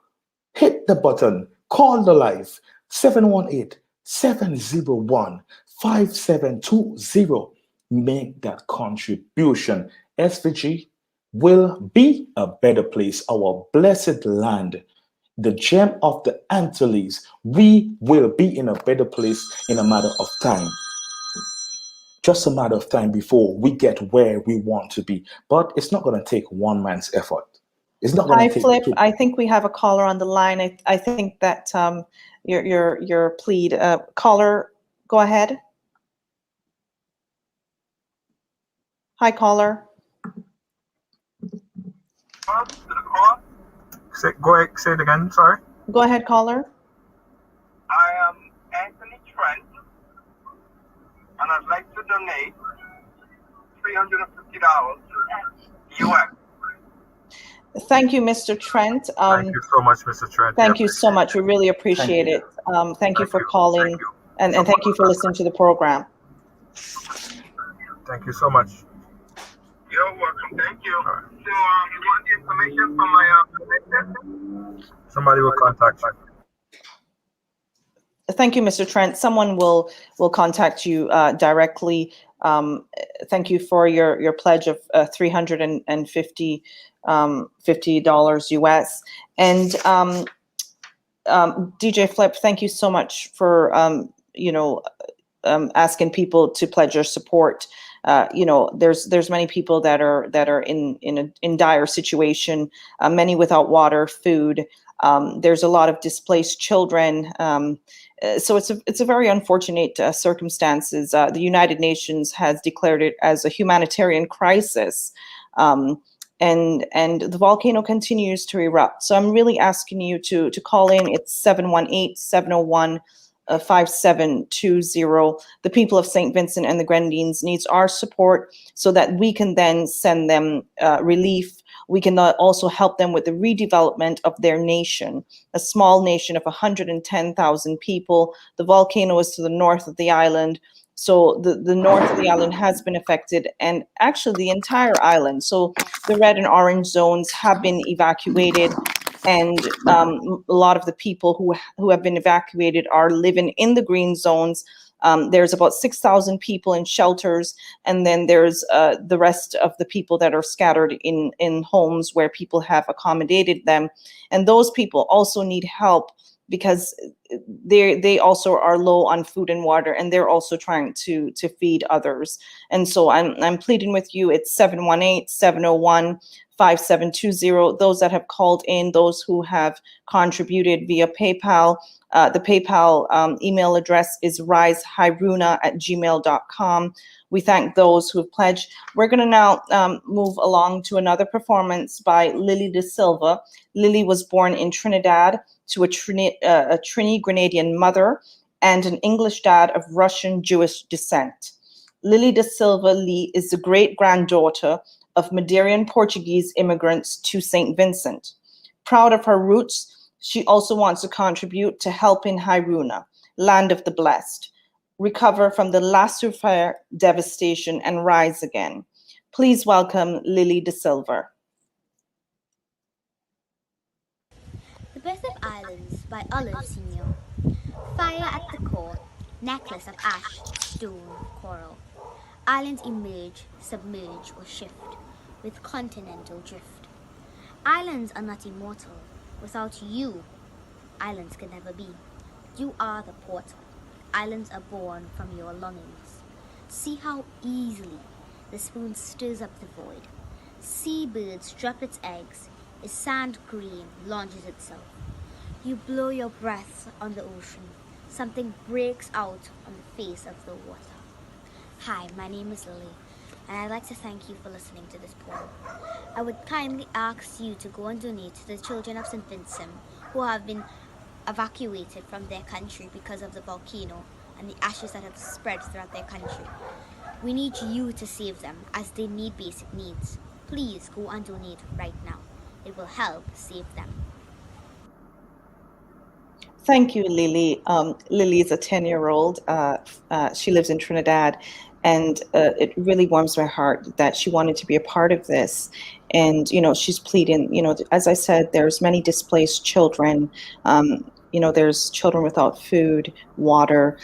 Hit the button, call the live, 718-701-5720. Make that contribution. SVG will be a better place, our blessed land, the gem of the Antilles. We will be in a better place in a matter of time. Just a matter of time before we get where we want to be. But it's not going to take one man's effort. It's not going to take Flip. two. I think we have a caller on the line. I think that your plead. Caller, go ahead. Hi, caller. Say it again. Sorry. Go ahead, caller. I am Anthony Trent, and I'd like to donate $350 US. Thank you, Mr. Trent. Thank you so much, Mr. Trent. Thank you so much. We really appreciate it. Thank you for calling, and thank you for listening to the program. Thank you so much. You're welcome. Thank you. Right. So, you want the information from my somebody will contact you. Thank you, Mr. Trent. Someone will contact you directly. Thank you for your pledge of $350 US. And DJ Flip, thank you so much for asking people to pledge your support. There's many people that are in dire situation, many without water, food, There's a lot of displaced children. So it's a very unfortunate circumstances. The United Nations has declared it as a humanitarian crisis. And the volcano continues to erupt. So I'm really asking you to call in. It's 718-701 5720. The people of St. Vincent and the Grenadines needs our support so that we can then send them relief. We can also help them with the redevelopment of their nation, a small nation of 110,000 people. The volcano is to the north of the island. So the north of the island has been affected, and actually the entire island. So the red and orange zones have been evacuated, and a lot of the people who have been evacuated are living in the green zones. There's about 6,000 people in shelters, and then there's the rest of the people that are scattered in homes where people have accommodated them. And those people also need help because they also are low on food and water, and they're also trying to feed others. And so I'm pleading with you. It's 718-701 5720. Those that have called in, those who have contributed via PayPal. The PayPal email address is risehiruna@gmail.com. We thank those who have pledged. We're going to now move along to another performance by Lily De Silva. Lily was born in Trinidad to a Trini Grenadian mother and an English dad of Russian Jewish descent. Lily De Silva Lee is the great-granddaughter of Madeiran Portuguese immigrants to St. Vincent. Proud of her roots, she also wants to contribute to helping Hiruna, land of the blessed, recover from the laissez-faire devastation and rise again. Please welcome Lily De Silva. The Birth of Islands by Olive Senior. Fire at the core, necklace of ash, stone, coral. Islands emerge, submerge, or shift with continental drift. Islands are not immortal. Without you, islands can never be. You are the portal. Islands are born from your longings. See how easily the spoon stirs up the void. Seabirds drop its eggs. A sand grain launches itself. You blow your breath on the ocean. Something breaks out on the face of the water. Hi, my name is Lily, and I'd like to thank you for listening to this poem. I would kindly ask you to go and donate to the children of St. Vincent who have been evacuated from their country because of the volcano and the ashes that have spread throughout their country. We need you to save them as they need basic needs. Please go and donate right now. It will help save them. Thank you, Lily. Lily is a 10-year-old. She lives in Trinidad, and it really warms my heart that she wanted to be a part of this. And, she's pleading, as I said, there's many displaced children. There's children without food, water,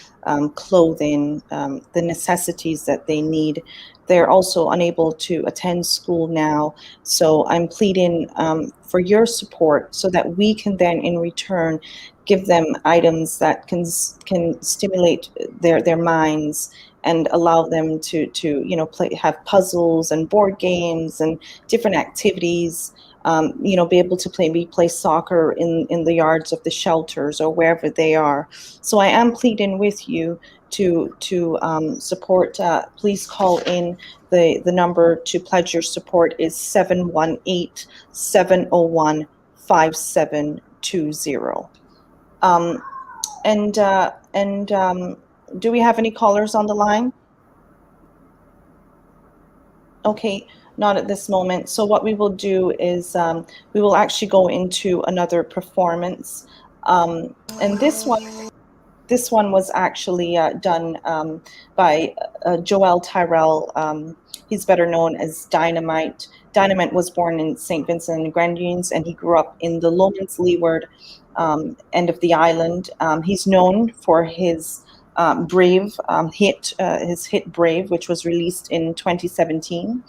clothing, the necessities that they need. They're also unable to attend school now. So I'm pleading for your support so that we can then in return give them items that can stimulate their minds and allow them to have puzzles and board games and different activities. Be able to play soccer in the yards of the shelters or wherever they are. So I am pleading with you to support. Please call in. The number to pledge your support is 718-701-5720. Do we have any callers on the line? Okay, not at this moment. So what we will do is we will actually go into another performance. And this one was actually done by Joel Tyrell. He's better known as Dynamite. Dynamite was born in St. Vincent and the Grenadines, and he grew up in the Lomans Leeward end of the island. He's known for his Brave hit, his hit Brave, which was released in 2017.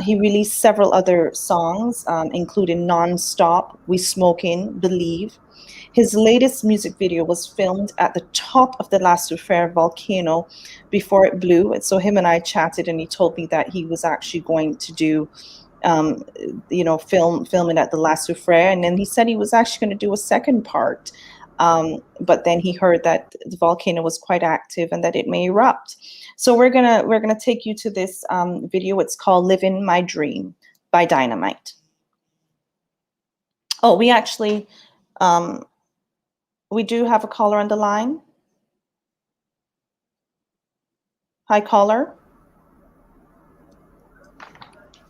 He released several other songs, including Non-Stop, We Smokin', Believe. His latest music video was filmed at the top of the laissez-faire volcano before it blew. And so him and I chatted, and he told me that he was actually going to do film it at the La Soufrière. And then he said he was actually going to do a second part. But then he heard that the volcano was quite active and that it may erupt. So we're gonna take you to this video. It's called "Living My Dream" by Dynamite. Oh, we actually we do have a caller on the line. Hi, caller.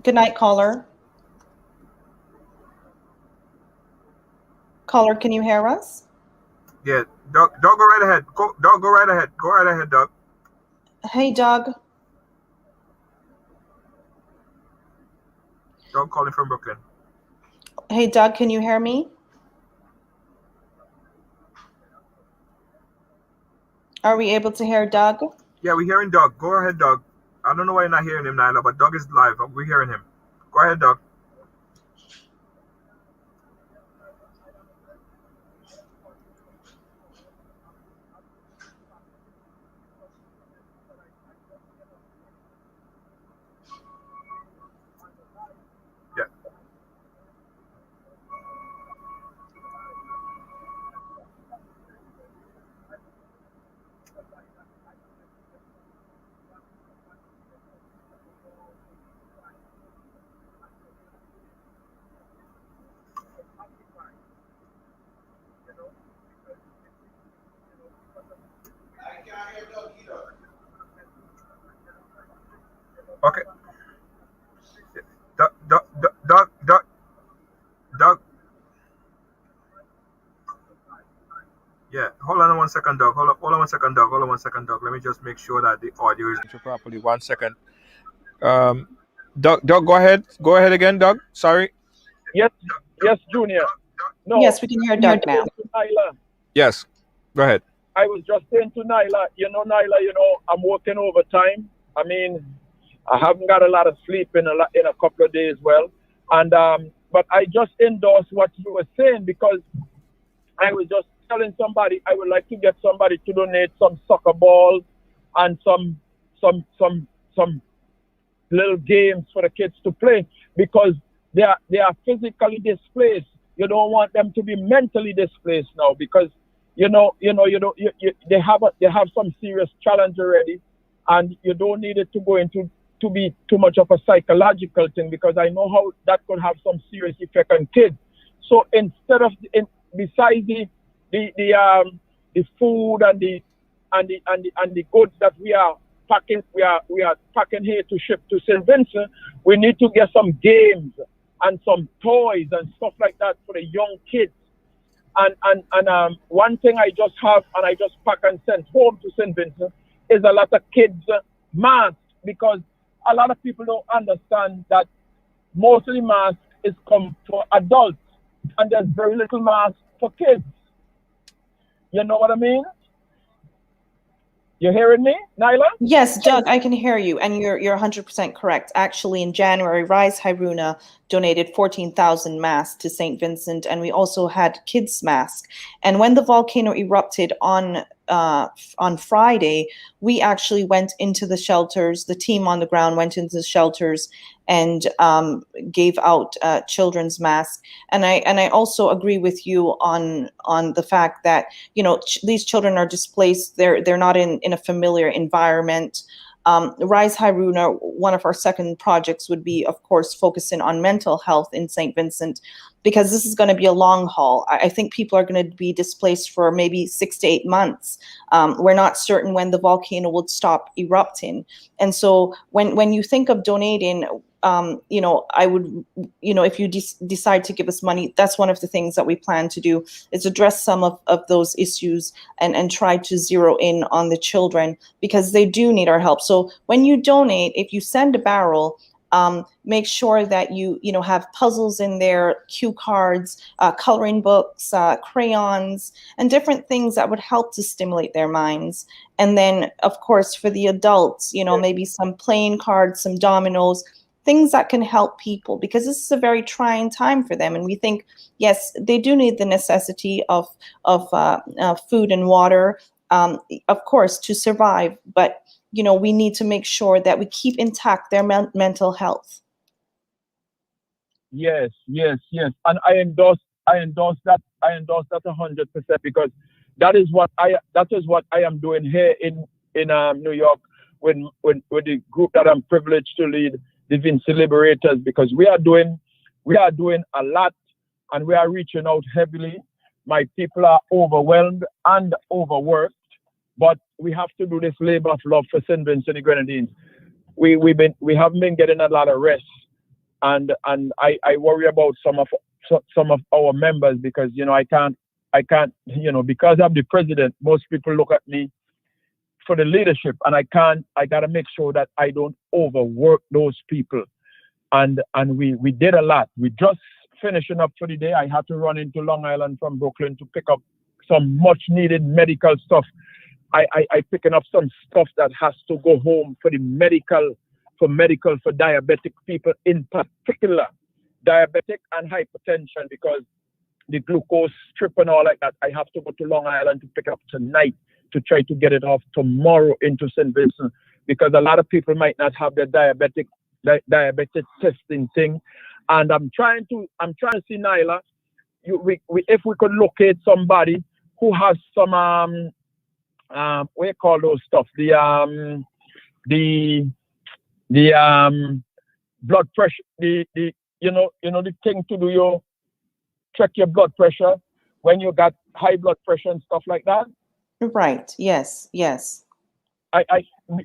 Good night, caller. Caller, can you hear us? Yeah, Doug, go right ahead. Doug, go right ahead. Go right ahead, Doug. Hey, Doug. Doug calling from Brooklyn. Hey, Doug, can you hear me? Are we able to hear Doug? Yeah, we're hearing Doug. Go ahead, Doug. I don't know why you're not hearing him, Nyla, but Doug is live. We're hearing him. Go ahead, Doug. Yeah. Okay. Doug. Yeah, hold on 1 second, Doug. Hold on 1 second, Doug. Hold on 1 second, Doug. Let me just make sure that the audio is properly. 1 second. Doug, go ahead. Go ahead again, Doug. Sorry. Yes, Junior. No. Yes, we can hear Doug now. Yes, go ahead. I was just saying to Nyla, Nyla, I'm working overtime. I mean, I haven't got a lot of sleep in a couple of days, and but I just endorse what you were saying, because I was just telling somebody I would like to get somebody to donate some soccer balls and some little games for the kids to play, because they are physically displaced. You don't want them to be mentally displaced now, because they have some serious challenge already, and you don't need it to go into to be too much of a psychological thing, because I know how that could have some serious effect on kids. So instead of besides the food and the goods that we are packing here to ship to St. Vincent, we need to get some games and some toys and stuff like that for the young kids. And one thing I just have, and I just pack and send home to St. Vincent, is a lot of kids masks, because a lot of people don't understand that most of the mask is come for adults, and there's very little mask for kids. You know what I mean? You hearing me, Nyla? Yes, Doug, I can hear you, and you're 100% correct. Actually, in January, Rise Haruna donated 14,000 masks to St. Vincent, and we also had kids' masks. And when the volcano erupted on Friday, we actually went into the shelters. The team on the ground went into the shelters and gave out children's masks. And I also agree with you on the fact that these children are displaced. They're not in a familiar environment. Rise Haruna, one of our second projects would be, of course, focusing on mental health in St. Vincent, because this is going to be a long haul. I think people are going to be displaced for maybe 6 to 8 months. We're not certain when the volcano would stop erupting. And so when you think of donating, I would, if you decide to give us money, that's one of the things that we plan to do, is address some of those issues and try to zero in on the children, because they do need our help. So when you donate, if you send a barrel, make sure that you have puzzles in there, cue cards, coloring books, crayons, and different things that would help to stimulate their minds. And then, of course, for the adults, maybe some playing cards, some dominoes, things that can help people, because this is a very trying time for them. And we think, yes, they do need the necessity of food and water, of course, to survive. But we need to make sure that we keep intact their mental health. Yes, yes, yes. And I endorse that 100% because that is what I am doing here in New York with the group that I'm privileged to lead, the Vincent Liberators, because we are doing a lot and we are reaching out heavily. My people are overwhelmed and overworked, but we have to do this labor of love for St. Vincent and the Grenadines. We haven't been getting a lot of rest, and I worry about some of our members because I can't because I'm the president. Most people look at me for the leadership, and I gotta make sure that I don't overwork those people. And we did a lot. We just finishing up for the day. I had to run into Long Island from Brooklyn to pick up some much needed medical stuff. I picking up some stuff that has to go home for diabetic people, in particular diabetic and hypertension, because the glucose strip and all like that, I have to go to Long Island to pick up tonight to try to get it off tomorrow into St. Vincent, because a lot of people might not have their diabetic testing thing. And I'm trying to see, Nyla, if we could locate somebody who has some what do you call those stuff? The blood pressure, the thing to do check your blood pressure when you got high blood pressure and stuff like that. Right. Yes. Yes.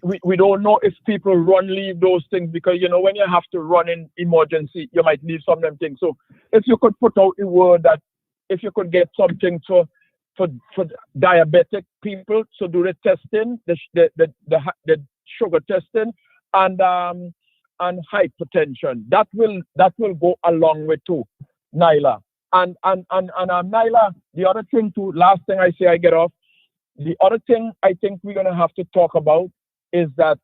We don't know if people leave those things, because when you have to run in emergency, you might leave some of them things. So if you could put out the word that if you could get something for diabetic people to do the testing, the sugar testing, and hypertension, that will go a long way too, Nyla. And Nyla, the other thing too, last thing I say I get off, the other thing I think we're going to have to talk about is that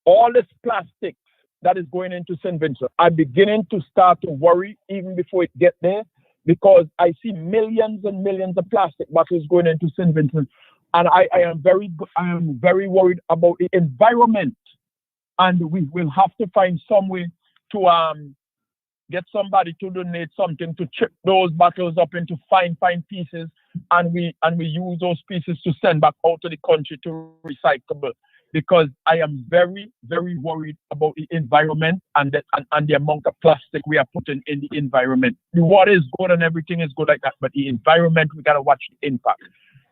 all this plastics that is going into St. Vincent, I'm beginning to start to worry even before it gets there, because I see millions and millions of plastic bottles going into St. Vincent, and I am very worried about the environment, and we will have to find some way to get somebody to donate something to chip those bottles up into fine pieces, and we use those pieces to send back out to the country to recyclable, because I am very, very worried about the environment and the amount of plastic we are putting in the environment. The water is good and everything is good like that, but the environment, we gotta watch the impact.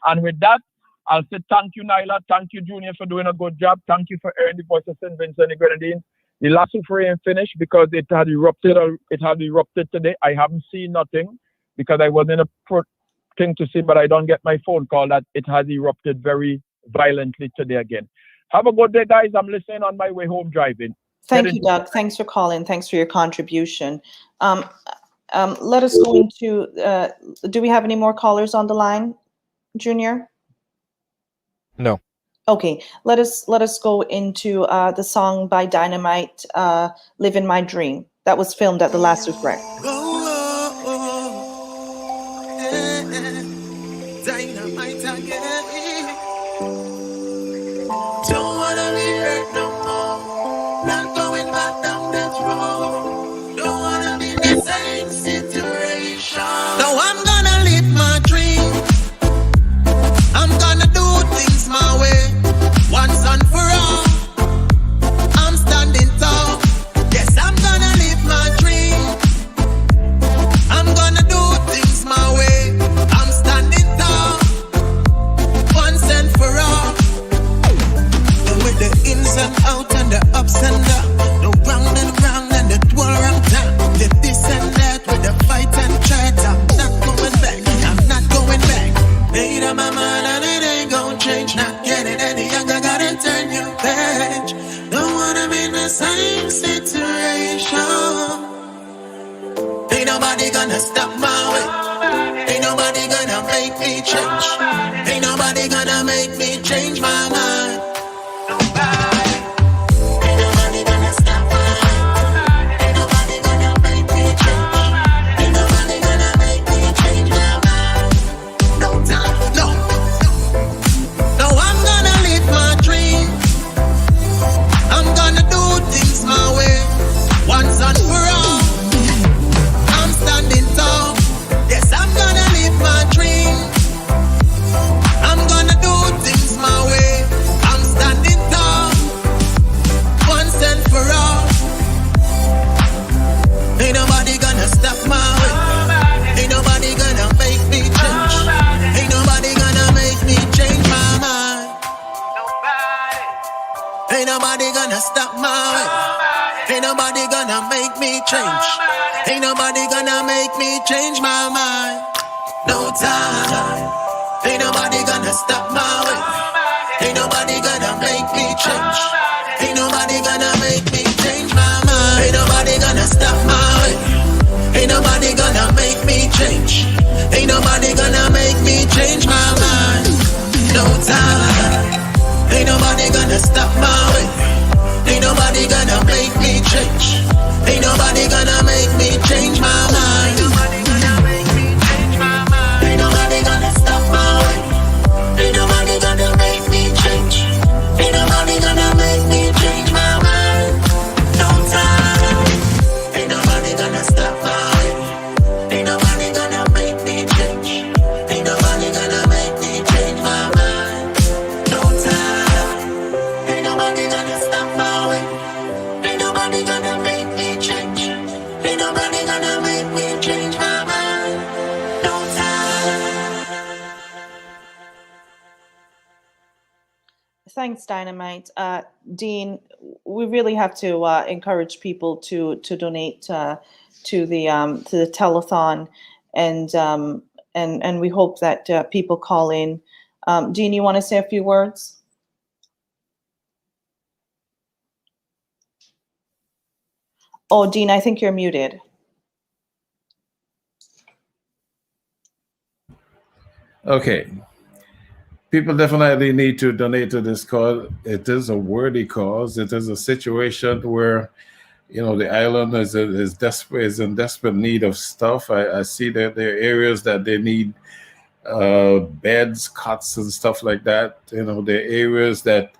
And with that, I'll say thank you, Nyla. Thank you, Junior, for doing a good job. Thank you for airing the voice of St. Vincent and the Grenadines. The last free ain't finished because it had erupted today. I haven't seen nothing because I wasn't a thing to see, but I don't get my phone call that it has erupted very violently today again. Have a good day, guys. I'm listening on my way home driving. Thank you, Doug. Thanks for calling. Thanks for your contribution. Let us go into, do we have any more callers on the line, Junior? No. Okay, let us go into the song by Dynamite, "Living My Dream." That was filmed at the Last Regret. Dynamite again. Don't wanna be hurt no more. Not going back down that road. Don't wanna be in the same situation. Now I'm gonna live my dream. I'm gonna do things my way. Once and for all, I'm standing tall. Yes, I'm gonna live my dream. I'm gonna do things my way. I'm standing tall. Once and for all. And with the ins and out and the ups and downs, the round and the twirl around town, the this and that with the fight and chat. I'm not going back. I'm not going back. Made up my mind and it ain't gon' change. Not getting any younger, gotta turn your page. Don't wanna be in the same situation. Ain't nobody gonna stop my way. Ain't nobody gonna make me change. Ain't nobody gonna make me change my mind. Ain't nobody gonna stop my way. Ain't nobody gonna make me change. Ain't nobody gonna make me change my mind. No time, no. No, I'm gonna live my dream. I'm gonna do things my way. Once and for all. way. Ain't nobody gonna make me change. Ain't nobody gonna make me change my mind. No time. Ain't nobody gonna stop my way. Ain't nobody gonna make me change. Ain't nobody gonna make me change my mind. Ain't nobody gonna stop my way. Ain't nobody gonna make me change. Ain't nobody gonna make me change my mind. No time. Ain't nobody gonna stop my way. Ain't nobody gonna make me change. Ain't nobody gonna make me change my mind. Ain't nobody gonna make me change my mind. Ain't nobody gonna stop my way. Ain't nobody gonna make me change. Ain't nobody gonna make me change my mind. No time. Ain't nobody gonna stop my way. Ain't nobody gonna make me change. Ain't nobody gonna make me change my mind. No time. Ain't nobody gonna stop my way. Ain't nobody gonna make me change. Ain't nobody gonna make me change my mind. No time. Thanks, Dynamite. Dean, we really have to encourage people to donate to the telethon, and we hope that people call in. Dean, you want to say a few words? Oh, Dean, I think you're muted. Okay. People definitely need to donate to this cause. It is a worthy cause. It is a situation where, you know, the island is in desperate need of stuff. I see that there are areas that they need beds, cots, and stuff like that. You know, there are areas that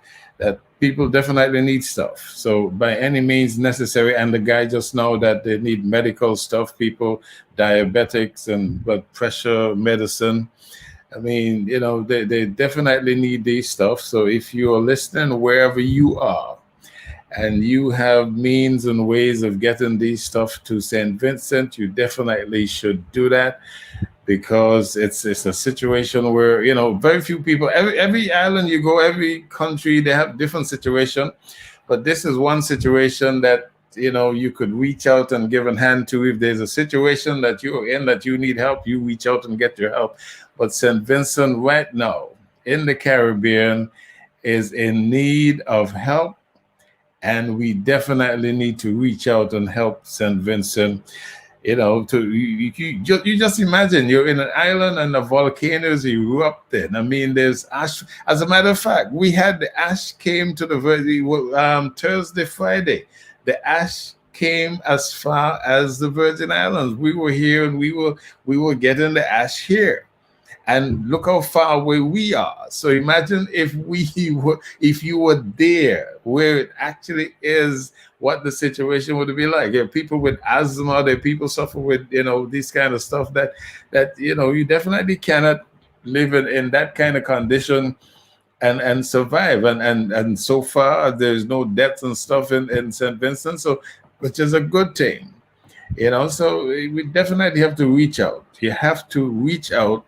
people definitely need stuff. So by any means necessary, and the guy just know that they need medical stuff, people, diabetics and blood pressure medicine. I mean, you know, they definitely need these stuff. So if you're listening wherever you are and you have means and ways of getting these stuff to St. Vincent, you definitely should do that, because it's a situation where, you know, very few people, every island you go, every country, they have different situation. But this is one situation that, you know, you could reach out and give a hand to. If there's a situation that you're in that you need help, you reach out and get your help. But St. Vincent right now in the Caribbean is in need of help, and we definitely need to reach out and help St. Vincent. You know, you just imagine you're in an island and the volcanoes erupted. I mean, there's ash. As a matter of fact, we had the ash came to the Thursday, Friday. The ash came as far as the Virgin Islands. We were here, and we were getting the ash here. And look how far away we are. So imagine if you were there where it actually is, what the situation would be like. There are people with asthma, there are people suffer with, you know, this kind of stuff that you know, you definitely cannot live in that kind of condition and survive. And so far there's no deaths and stuff in St. Vincent, so, which is a good thing. You know, so we definitely have to reach out. You have to reach out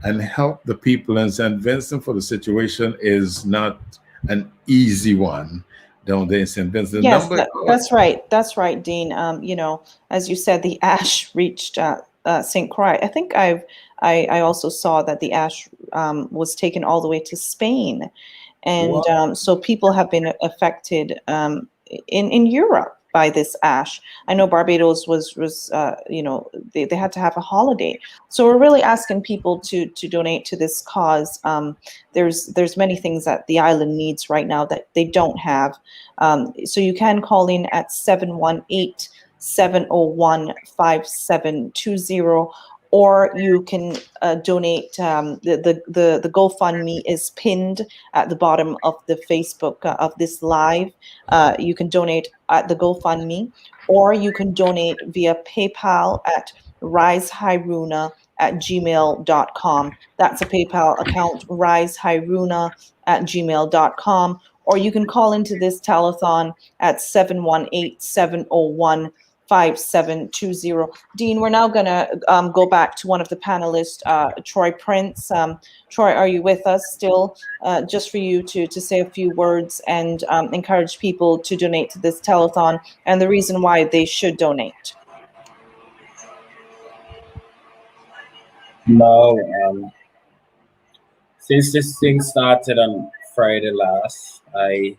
and help the people in St. Vincent, for the situation is not an easy one down there in St. Vincent. Yes, that's right. That's right, Dean. You know, as you said, the ash reached St. Croix. I think I also saw that the ash was taken all the way to Spain, and so people have been affected in Europe by this ash. I know Barbados was you know, they had to have a holiday. So we're really asking people to donate to this cause. There's many things that the island needs right now that they don't have. So you can call in at 718-701-5720, or you can donate. The GoFundMe is pinned at the bottom of the Facebook of this live. You can donate at the GoFundMe, or you can donate via PayPal at risehiruna@gmail.com. That's a PayPal account, risehiruna@gmail.com. Or you can call into this telethon at 718-701-5720. 5720. Dean, we're now going to go back to one of the panelists, Troy Prince. Troy, are you with us still? Just for you to say a few words and encourage people to donate to this telethon and the reason why they should donate. No, since this thing started on Friday last, I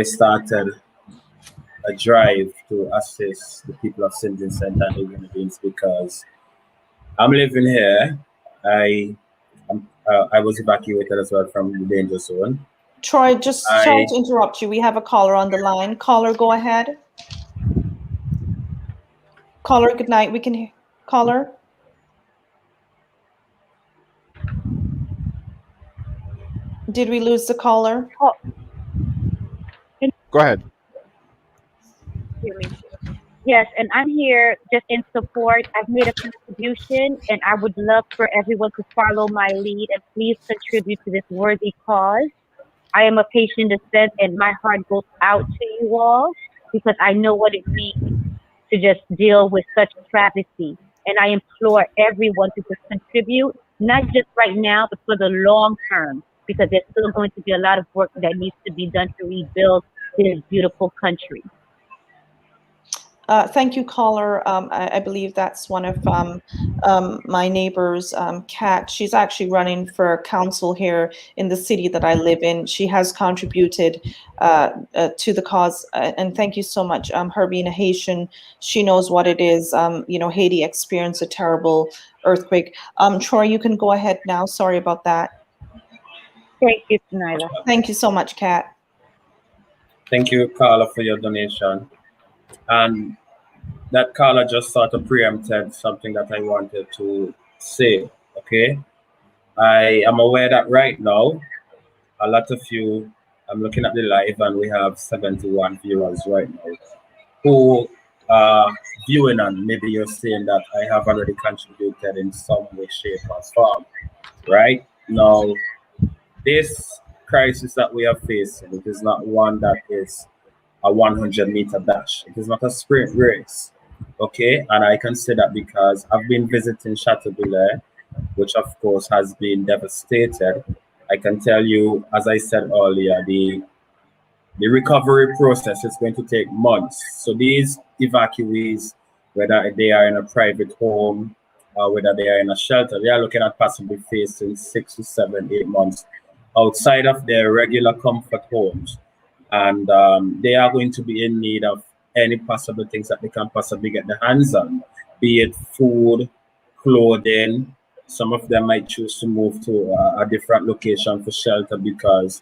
started a drive to assist the people of St. Vincent and the Grenadines because I'm living here. I was evacuated as well from the danger zone. Troy, just sorry to interrupt you. We have a caller on the line. Caller, go ahead. Caller, good night. We can hear. Caller. Did we lose the caller? Oh. Go ahead. Yes, and I'm here just in support. I've made a contribution, and I would love for everyone to follow my lead and please contribute to this worthy cause. I am a patient in descent, and my heart goes out to you all because I know what it means to just deal with such travesty. And I implore everyone to just contribute, not just right now, but for the long term, because there's still going to be a lot of work that needs to be done to rebuild this beautiful country. Thank you, caller. I believe that's one of my neighbors, Kat. She's actually running for council here in the city that I live in. She has contributed to the cause, and thank you so much. Her being a Haitian, she knows what it is. You know, Haiti experienced a terrible earthquake. Troy, you can go ahead now. Sorry about that. Thank you, Nyla. Thank you so much, Kat. Thank you, Carla, for your donation. And that caller just sort of preempted something that I wanted to say, okay? I am aware that right now, a lot of you, I'm looking at the live and we have 71 viewers right now who are viewing, and maybe you're saying that I have already contributed in some way, shape, or form, right? Now, this crisis that we are facing, it is not one that is a 100-meter dash. It is not a sprint race, okay? And I can say that because I've been visiting Chateaubriand, which of course has been devastated. I can tell you, as I said earlier, the recovery process is going to take months. So these evacuees, whether they are in a private home or whether they are in a shelter, they are looking at possibly facing 6 to 7, 8 months outside of their regular comfort homes. And they are going to be in need of any possible things that they can possibly get their hands on, be it food, clothing. Some of them might choose to move to a different location for shelter because,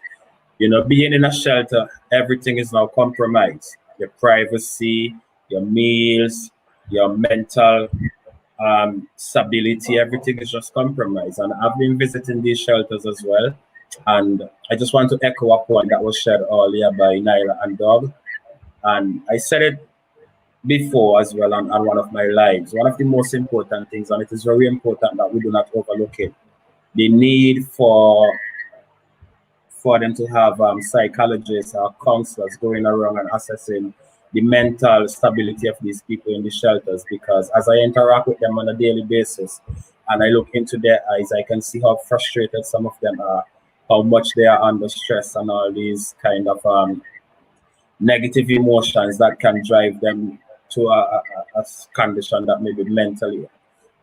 you know, being in a shelter, everything is now compromised. Your privacy, your meals, your mental stability, everything is just compromised. And I've been visiting these shelters as well. And I just want to echo a point that was shared earlier by Nyla and Doug. And I said it before as well on one of my lives. One of the most important things, and it is very important that we do not overlook it, the need for them to have psychologists or counselors going around and assessing the mental stability of these people in the shelters. Because as I interact with them on a daily basis and I look into their eyes, I can see how frustrated some of them are, how much they are under stress and all these kind of negative emotions that can drive them to a condition that may be mentally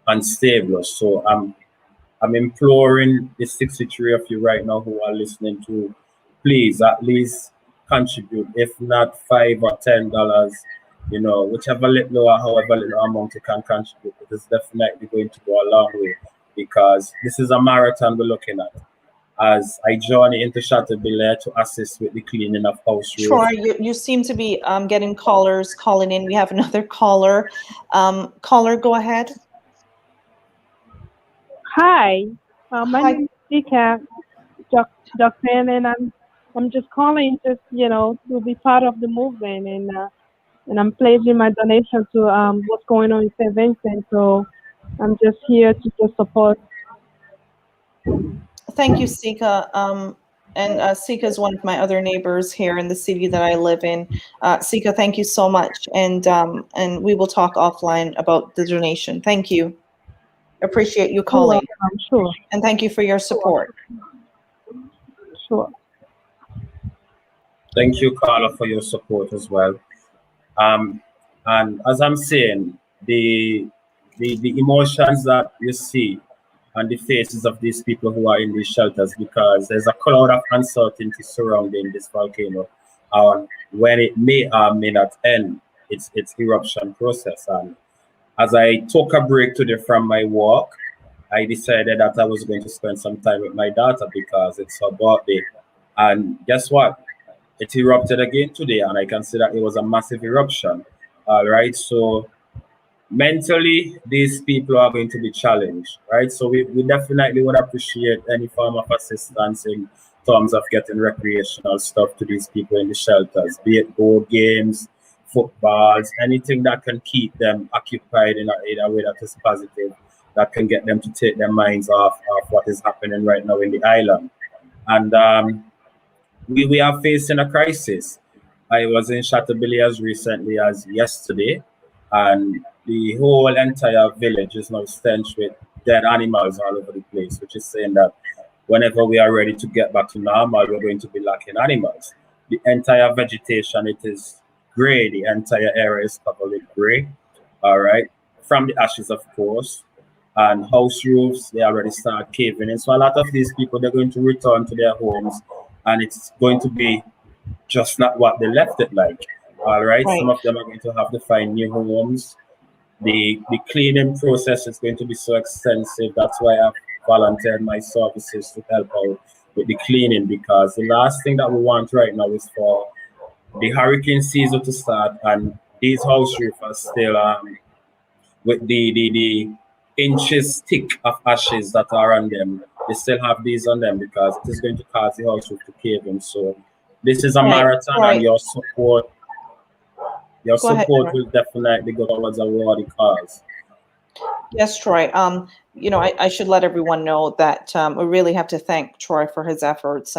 unstable. So I'm imploring the 63 of you right now who are listening to, please at least contribute, if not $5 or $10, you know, whichever little or however little amount you can contribute. It is definitely going to go a long way because this is a marathon we're looking at. As I journey into Chateaubriand to assist with the cleaning of house roofs. Troy, you seem to be getting callers calling in. We have another caller. Caller, go ahead. Hi, my name is Dika, Dr. and I'm just calling just to be part of the movement, and I'm pledging my donation to what's going on in St. Vincent. So I'm just here to just support. Thank you, Sika. And Sika is one of my other neighbors here in the city that I live in. Sika, thank you so much, and we will talk offline about the donation. Thank you. Appreciate you You're calling, welcome. Sure. and thank you for your support. Sure. Thank you, Carla, for your support as well. And as I'm saying, the emotions that you see on the faces of these people who are in these shelters, because there's a cloud of uncertainty surrounding this volcano, when it may or may not end its eruption process. And as I took a break today from my walk, I decided that I was going to spend some time with my daughter because it's her birthday. And guess what? It erupted again today, and I consider it was a massive eruption. All right, so mentally, these people are going to be challenged, right? So we definitely would appreciate any form of assistance in terms of getting recreational stuff to these people in the shelters, be it board games, footballs, anything that can keep them occupied in a way that is positive, that can get them to take their minds off what is happening right now in the island. And we are facing a crisis. I was in Chateaubriand as recently as yesterday, and the whole entire village is now stench with dead animals all over the place, which is saying that whenever we are ready to get back to normal, we're going to be lacking animals. The entire vegetation, it is gray. The entire area is covered with gray, all right, from the ashes, of course. And house roofs, they already start caving in. So a lot of these people, they're going to return to their homes, and it's going to be just not what they left it like. All right, Right. some of them are going to have to find new homes. The cleaning process is going to be so extensive. That's why I've volunteered my services to help out with the cleaning, because the last thing that we want right now is for the hurricane season to start and these house roofs are still with the inches thick of ashes that are on them. They still have these on them because it is going to cause the house roof to cave in. So this is a Right, marathon, right. and your support Go ahead, Troy. will definitely go towards a worthy cause. Yes, Troy. I should let everyone know that we really have to thank Troy for his efforts.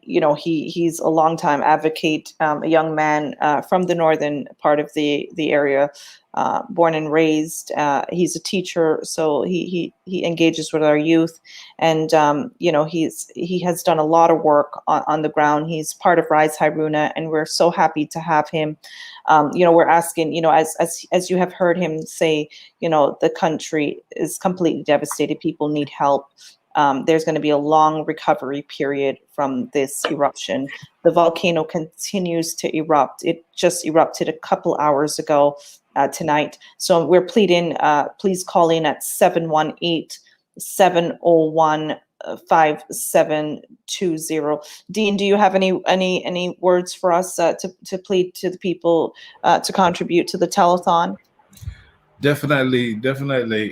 He's a longtime advocate, a young man from the northern part of the area, born and raised. He's a teacher, so he engages with our youth, and he has done a lot of work on the ground. He's part of Rise Haruna, and we're so happy to have him. We're asking, as you have heard him say, the country is completely devastated. People need help. There's going to be a long recovery period from this eruption. The volcano continues to erupt. It just erupted a couple hours ago tonight. So we're pleading, please call in at 718-701-5720. Dean, do you have any words for us to plead to the people to contribute to the telethon? Definitely.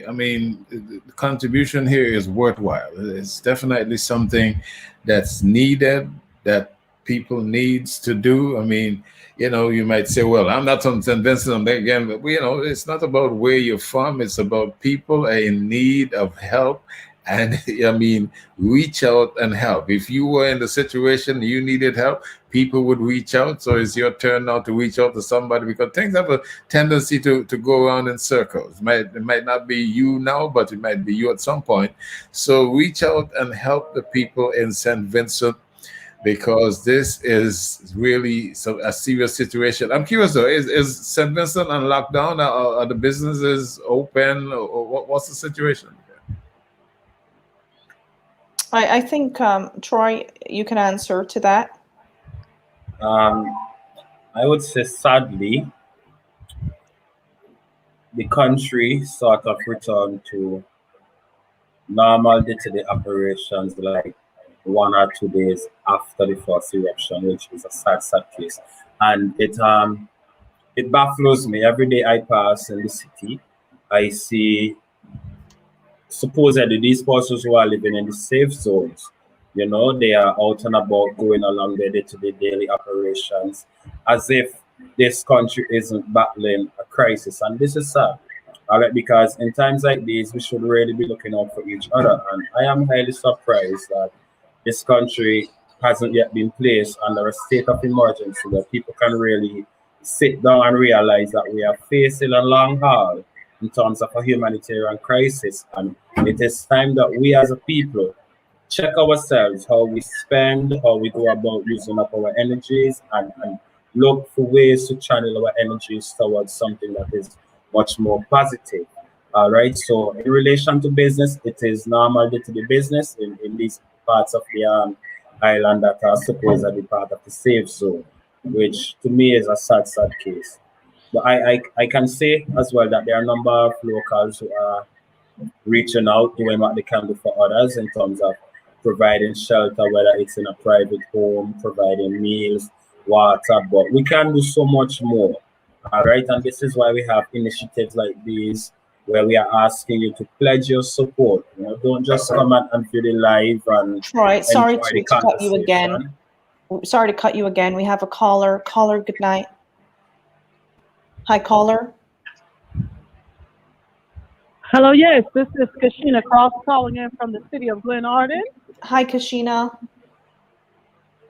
I mean, the contribution here is worthwhile. It's definitely something that's needed, that people needs to do. I mean, you might say, well, I'm not from St. Vincent again, but it's not about where you're from. It's about people are in need of help. And I mean, reach out and help. If you were in the situation you needed help, people would reach out. So it's your turn now to reach out to somebody, because things have a tendency to go around in circles. It might not be you now, but it might be you at some point. So reach out and help the people in St. Vincent, because this is really a serious situation. I'm curious though, is St. Vincent on lockdown? Are the businesses open? Or what's the situation? I think, Troy, you can answer to that. I would say, sadly, the country sort of returned to normal day-to-day operations like 1 or 2 days after the first eruption, which is a sad case. And it baffles me. Every day I pass in the city, I see supposedly these persons who are living in the safe zones, they are out and about going along their day-to-day daily operations as if this country isn't battling a crisis. And this is sad. All right, because in times like these, we should really be looking out for each other. And I am highly surprised that this country hasn't yet been placed under a state of emergency where people can really sit down and realize that we are facing a long haul in terms of a humanitarian crisis. And it is time that we as a people check ourselves, how we spend, how we go about using up our energies, and look for ways to channel our energies towards something that is much more positive. All right. So in relation to business, it is normal day to the business in these parts of the island that are supposedly part of the safe zone, which to me is a sad, sad case. But I can say as well that there are a number of locals who are reaching out, doing what they can do for others in terms of providing shelter, whether it's in a private home, providing meals, water. But we can do so much more. All right. And this is why we have initiatives like these where we are asking you to pledge your support. You know, don't just come and view the live and Troy, sorry enjoy the to cut you again. conversation. Sorry to cut you again. We have a caller. Caller, good night. Hi, caller. Hello, yes, this is Kashina Cross calling in from the city of Glenarden. Hi, Kashina.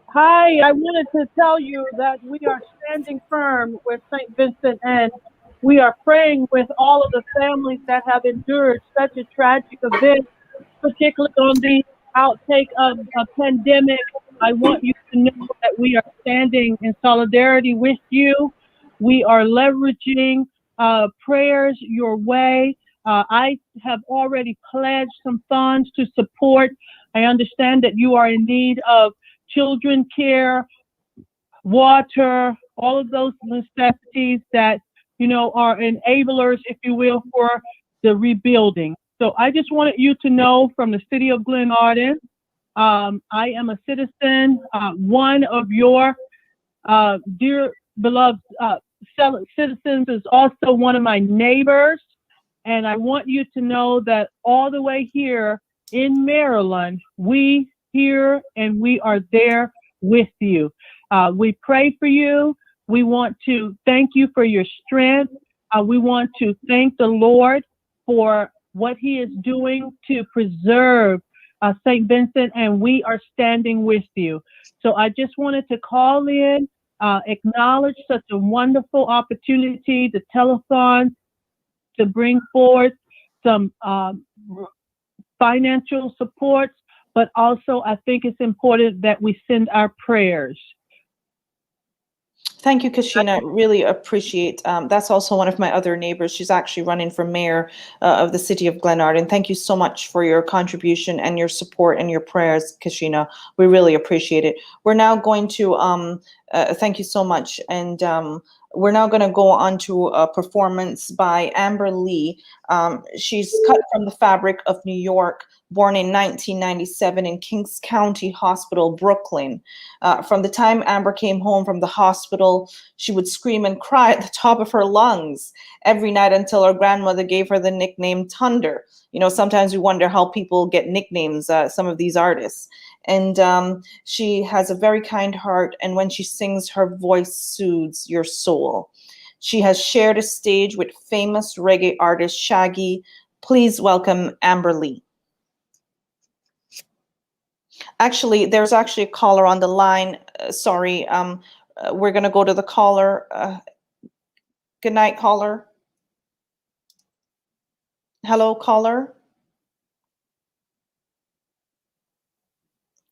Hi, I wanted to tell you that we are standing firm with St. Vincent and we are praying with all of the families that have endured such a tragic event, particularly on the outtake of a pandemic. I want you to know that we are standing in solidarity with you. We are leveraging prayers your way. I have already pledged some funds to support. I understand that you are in need of children care, water, all of those necessities that, you know, are enablers, if you will, for the rebuilding. So I just wanted you to know from the city of Glenarden, I am a citizen. One of your dear beloved citizens is also one of my neighbors. And I want you to know that all the way here in Maryland, we here and we are there with you. We pray for you. We want to thank you for your strength. We want to thank the Lord for what he is doing to preserve St. Vincent, and we are standing with you. So I just wanted to call in, acknowledge such a wonderful opportunity, the telethon, to bring forth some financial supports, but also I think it's important that we send our prayers. Thank you, Kashina. Really appreciate. That's also one of my other neighbors. She's actually running for mayor of the city of Glenarden. Thank you so much for your contribution and your support and your prayers, Kashina. We really appreciate it. We're now going to, thank you so much. And we're now going to go on to a performance by Amber Lee. She's cut from the fabric of New York, born in 1997 in Kings County Hospital, Brooklyn. From the time Amber came home from the hospital, she would scream and cry at the top of her lungs every night until her grandmother gave her the nickname Thunder. You know, sometimes we wonder how people get nicknames, some of these artists. And she has a very kind heart, and when she sings, her voice soothes your soul. She has shared a stage with famous reggae artist Shaggy. Please welcome Amber Lee. Actually, there's actually a caller on the line. Sorry, we're going to go to the caller. Good night, caller. Hello, caller.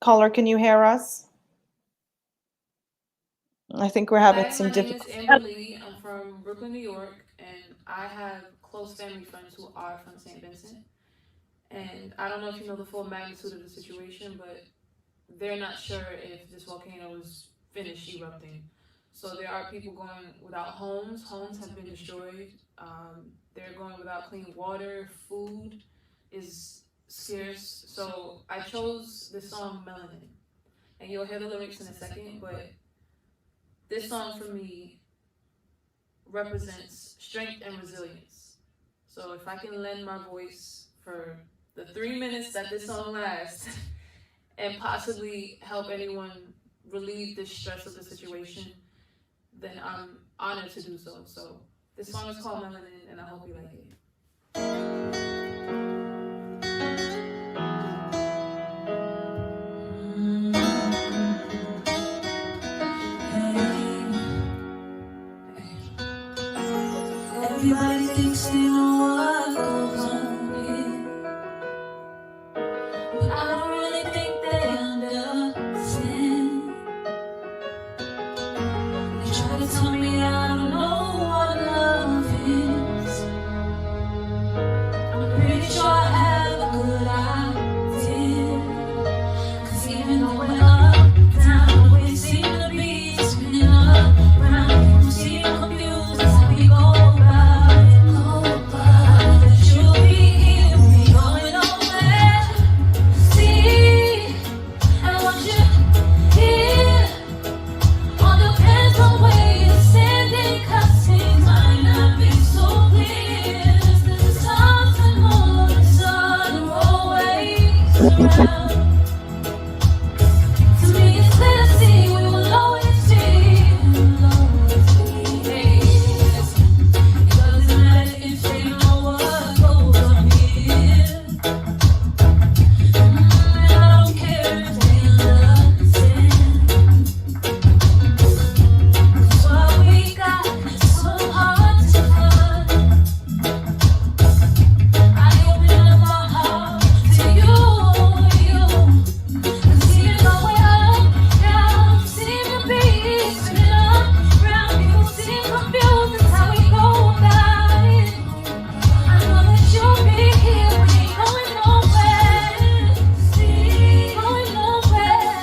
Caller, can you hear us? I think we're having some difficulty. My name is Amber Lee. I'm from Brooklyn, New York, and I have close family friends who are from St. Vincent. And I don't know if you know the full magnitude of the situation, but they're not sure if this volcano is finished erupting. So there are people going without homes. Homes have been destroyed. They're going without clean water. Food is scarce. So I chose this song, Melanin. And you'll hear the lyrics in a second, but this song for me represents strength and resilience. So if I can lend my voice for the 3 minutes that this song lasts and possibly help anyone relieve the stress of the situation, then I'm honored to do so. So this song is called Melanin, and I hope you like it. Everybody thinks they know what goes on here, but I don't really think they understand. They try to tell me I don't know what love is. I'm pretty sure I have a good idea, 'cause even though we're up, down, we seem to be spinning around. People seem confused as we go about it. I know that you'll be here, we going nowhere. See, and what you hear all depends on where you're standing, 'cause things might not be so clear. There's something more, the sun always around. To me it's clear to see we will always be, we will always be. It doesn't matter if they know what goes on here. And I don't care if they understand. 'Cause what we got is so hard to find. I open up my heart to you. 'Cause even though we're up, down, seem to be spinning around. People seem confused, that's how we go about it. I know that you'll be here, we ain't going nowhere. See, going nowhere.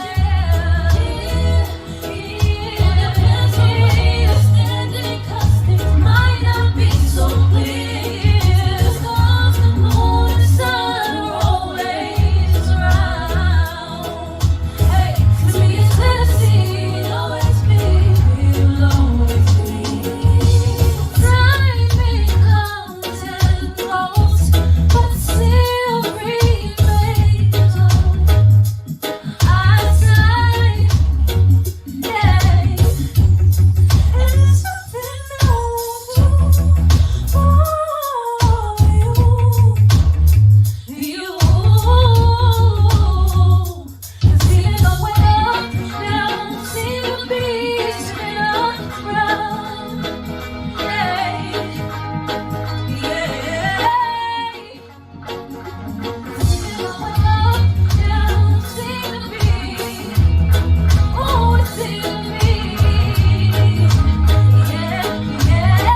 It depends on where you're standing, 'cause things might not be so clear. The stars, the moon, the sun are always around. Hey, to me it's clear to see we'll always be, we'll always be. Time may come and goes, but still remains on our side. Yeah, it's something new for you. 'Cause even though we're up, down, seem to be spinning around. Yeah, yeah. 'Cause even though we're up, down, seem to be, oh, it seems to be. Yeah, yeah.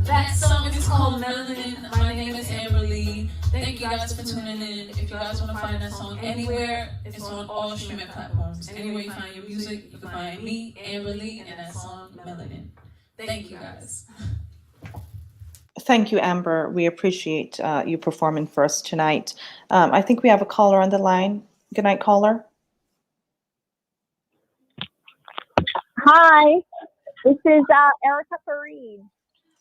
That song is called Melanin. My name is Amber Lee. Thank you guys for tuning in. If you guys want to find that song anywhere, it's on all streaming platforms. Anywhere you find your music, you can find me, Amber Lee, and that song Melanin. Thank you guys. Thank you, Amber. We appreciate you performing for us tonight. I think we have a caller on the line. Good night, caller. Hi, this is Erica Fareed.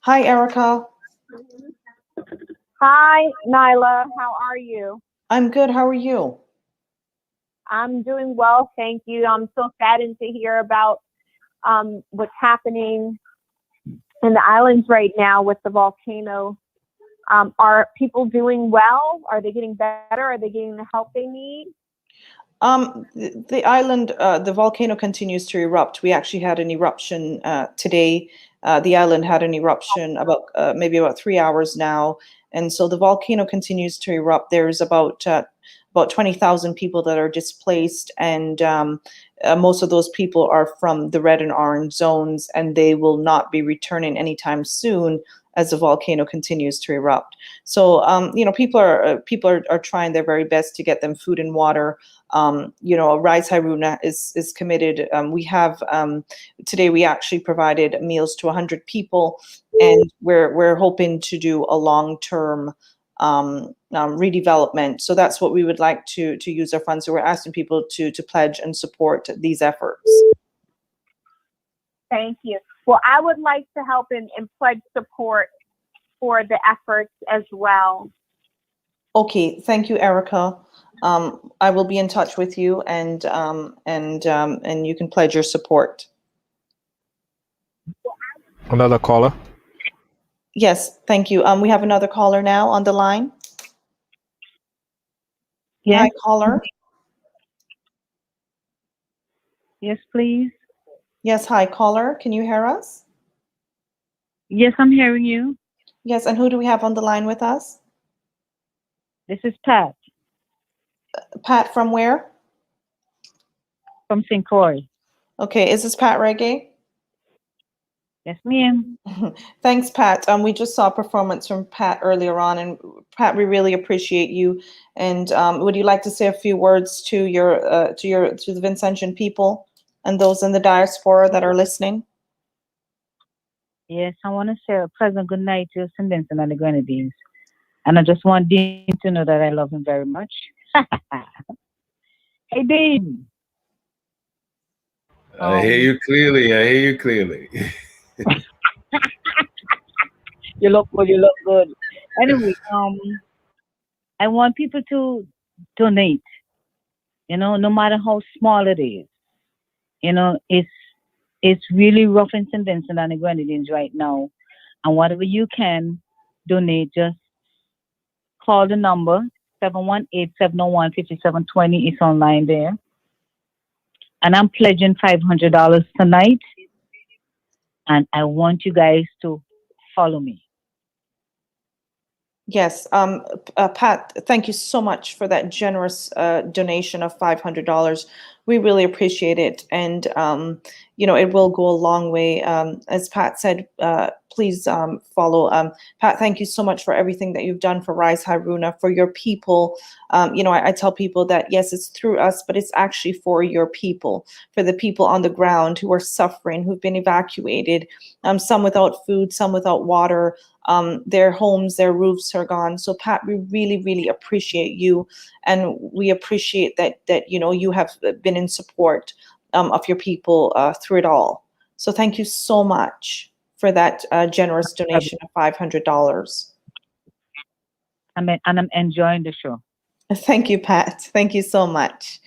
Hi, Erica. Hi, Nyla. How are you? I'm good. How are you? I'm doing well, thank you. I'm so saddened to hear about what's happening in the islands right now with the volcano. Are people doing well? Are they getting better? Are they getting the help they need? The island, the volcano continues to erupt. We actually had an eruption today. The island had an eruption maybe about 3 hours now. And so the volcano continues to erupt. There's about 20,000 people that are displaced, and most of those people are from the red and orange zones, and they will not be returning anytime soon as the volcano continues to erupt. So people are trying their very best to get them food and water. Rise Haruna is committed. We have today we actually provided meals to 100 people, and we're hoping to do a long-term redevelopment. So that's what we would like to use our funds. So we're asking people to pledge and support these efforts. Thank you. Well, I would like to help and pledge support for the efforts as well. Okay, thank you, Erica. I will be in touch with you, and you can pledge your support. Another caller. Yes, thank you. We have another caller now on the line. Yes. Hi, caller. Yes, please. Yes, hi, caller. Can you hear us? Yes, I'm hearing you. Yes, and who do we have on the line with us? This is Pat. Pat from where? From St. Croix. Okay, is this Pat Reggae? Yes, ma'am. Thanks, Pat. We just saw a performance from Pat earlier on, and Pat, we really appreciate you. And would you like to say a few words to the Vincentian people and those in the diaspora that are listening? Yes, I want to say a pleasant good night to St. Vincent and the Grenadines. And I just want Dean to know that I love him very much. Hey, Dean. I hear you clearly. I hear you clearly. You look good. You look good. Anyway, I want people to donate. No matter how small it is. It's really rough in St. Vincent and the Grenadines right now. And whatever you can donate, just call the number 718-701-5720. It's online there. And I'm pledging $500 tonight. And I want you guys to follow me. Yes, Pat, thank you so much for that generous donation of $500. We really appreciate it, and it will go a long way. As Pat said, please follow. Pat, thank you so much for everything that you've done for Rise Haruna, for your people. I tell people that yes, it's through us, but it's actually for your people, for the people on the ground who are suffering, who've been evacuated, some without food, some without water. Their homes, their roofs are gone. So Pat, we really, really appreciate you, and we appreciate that you have been in support of your people through it all. So thank you so much for that generous donation of $500. And I'm enjoying the show. Thank you, Pat. Thank you so much.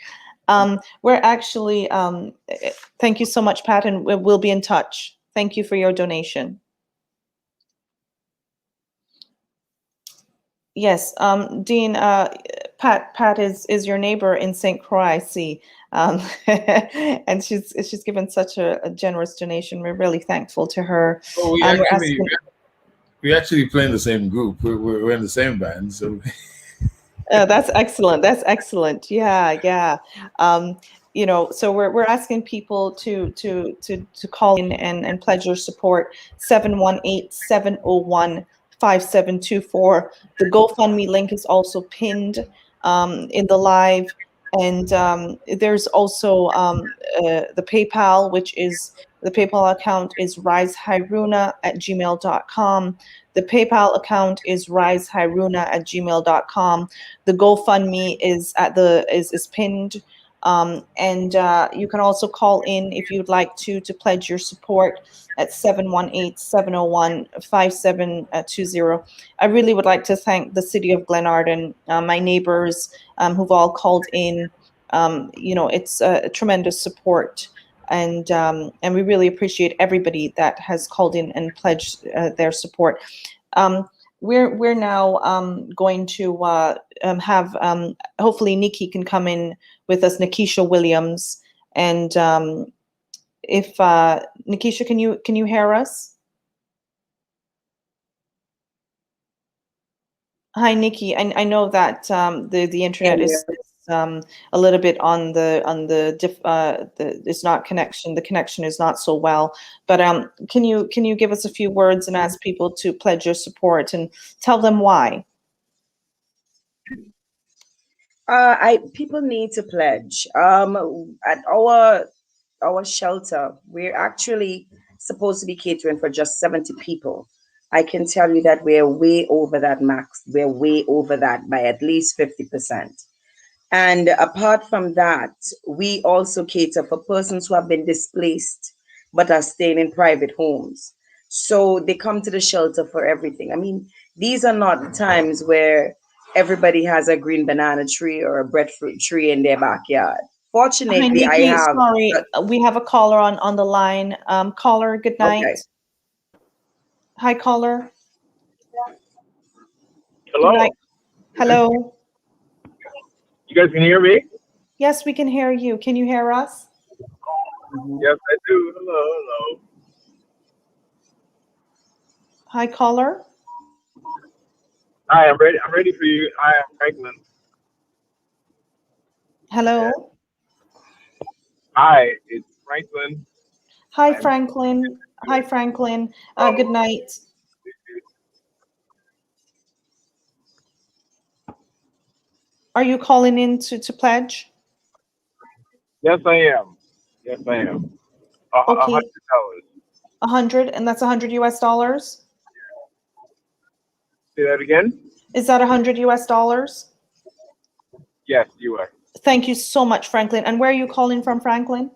We're actually thank you so much, Pat, and we'll be in touch. Thank you for your donation. Yes, Dean, Pat is your neighbor in St. Croix, I see, and she's given such a generous donation. We're really thankful to her. Oh, we actually play in the same group. We're in the same band, so. That's excellent. That's excellent. Yeah. So we're asking people to call in and pledge your support. 718-701-5724. The GoFundMe link is also pinned in the live, and there's also the PayPal, which is the PayPal account is riseharuna@gmail.com. The PayPal account is riseharuna@gmail.com. The GoFundMe is is pinned. And you can also call in if you'd like to pledge your support at 718-701-5720. I really would like to thank the city of Glenarden, my neighbors who've all called in. It's a tremendous support, and we really appreciate everybody that has called in and pledged their support. We're now going to have hopefully Nikki can come in with us, Nikisha Williams, and if Nikisha, can you hear us? Hi, Nikki. I know that the internet is a little bit on it's not connection. The connection is not so well. But can you give us a few words and ask people to pledge your support and tell them why? I people need to pledge. At our shelter, we're actually supposed to be catering for just 70 people. I can tell you that we're way over that max. We're way over that by at least 50%. And apart from that, we also cater for persons who have been displaced but are staying in private homes. So they come to the shelter for everything. I mean, these are not times where everybody has a green banana tree or a breadfruit tree in their backyard. Hi, Fortunately, I Nikki. have. Sorry, we have a caller on the line. Caller, good night. Okay. Hi, caller. Hello. Good night. Hello. You guys can hear me? Yes, we can hear you. Can you hear us? Yes, I do. Hello, hello. Hi, caller. Hi, I'm ready. I'm ready for you. Hi, I'm Franklin. Hello. Hi, it's Franklin. Hi, Franklin. Hi, Franklin. Good night. Are you calling in to pledge? Yes, I am. Yes, I am. Okay, $100. 100, and that's 100 US dollars. Say that again? Is that 100 US dollars? Yes, you are. Thank you so much, Franklin. And where are you calling from, Franklin?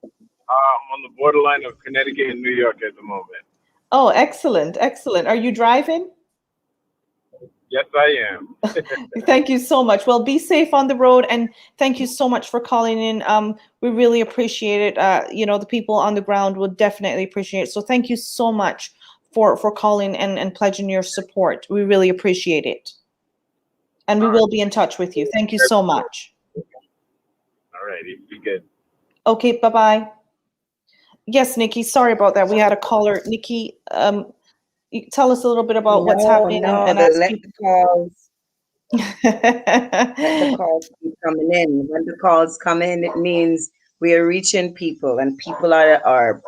I'm on the borderline of Connecticut and New York at the moment. Oh, excellent, excellent. Are you driving? Yes, I am. Thank you so much. Well, be safe on the road, and thank you so much for calling in. We really appreciate it. The people on the ground would definitely appreciate it. So thank you so much for calling and pledging your support. We really appreciate it. And we will be in touch with you. Thank you so much. All righty, be good. Okay, bye-bye. Yes, Nikki, sorry about that. We had a caller. Nikki, tell us a little bit about what's happening and The, ask let people. the calls let the calls keep coming in. When the calls come in, it means we are reaching people, and people are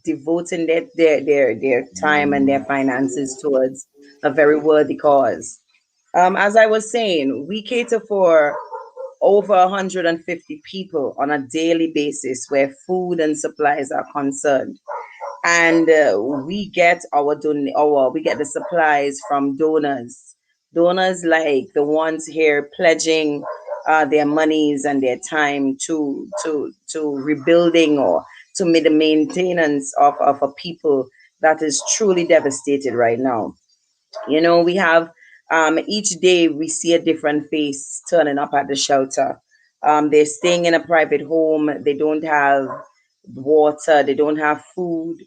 devoting their time and their finances towards a very worthy cause. As I was saying, we cater for over 150 people on a daily basis where food and supplies are concerned. And we get we get the supplies from donors like the ones here pledging their monies and their time to rebuilding or to the maintenance of a people that is truly devastated right now. We have each day we see a different face turning up at the shelter. They're staying in a private home. They don't have water. They don't have food.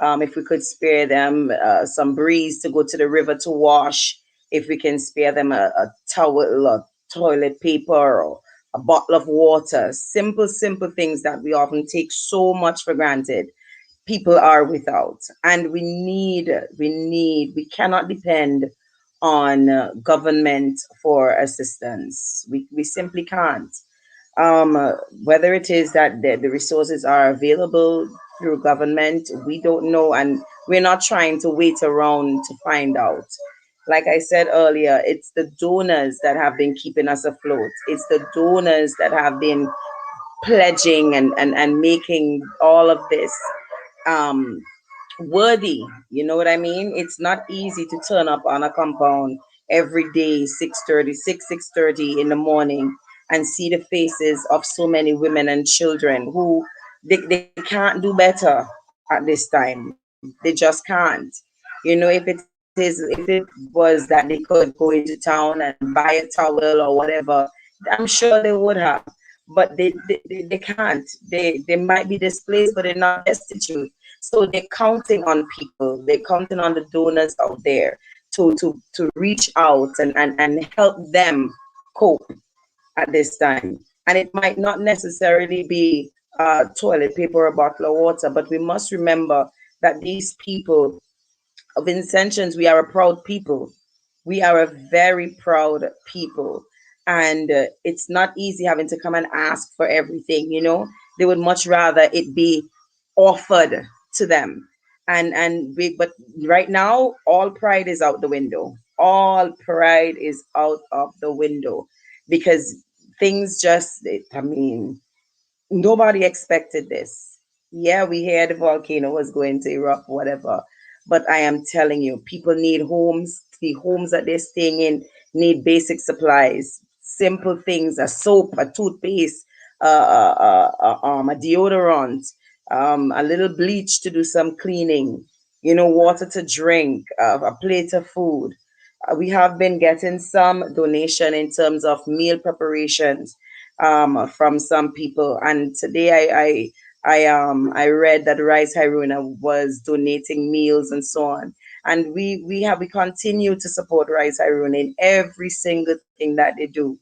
If we could spare them some breeze to go to the river to wash, if we can spare them a towel or toilet paper or a bottle of water, simple things that we often take so much for granted, people are without. And we cannot depend on government for assistance. We simply can't. Whether it is that the resources are available through government, we don't know, and we're not trying to wait around to find out. Like I said earlier, it's the donors that have been keeping us afloat. It's the donors that have been pledging and making all of this um worthy. You know what I mean? It's not easy to turn up on a compound every day, 6:30 in the morning, and see the faces of so many women and children who they can't do better at this time. They just can't. If it was that they could go into town and buy a towel or whatever, I'm sure they would have. But they can't. They might be displaced, but they're not destitute. So they're counting on people. They're counting on the donors out there to reach out and help them cope at this time. And it might not necessarily be toilet paper or a bottle of water, but we must remember that these people of Vincentians, we are a proud people. We are a very proud people. and it's not easy having to come and ask for everything. They would much rather it be offered to them. But right now, all pride is out the window. All pride is out of the window, because things just, I mean, nobody expected this. Yeah, we heard the volcano was going to erupt, whatever. But I am telling you, people need homes. The homes that they're staying in need basic supplies, simple things: a soap, a toothpaste, a deodorant, a little bleach to do some cleaning, water to drink, a plate of food. We have been getting some donation in terms of meal preparations from some people. And today I read that Rise Haruna was donating meals and so on. And we continue to support Rise Haruna in every single thing that they do.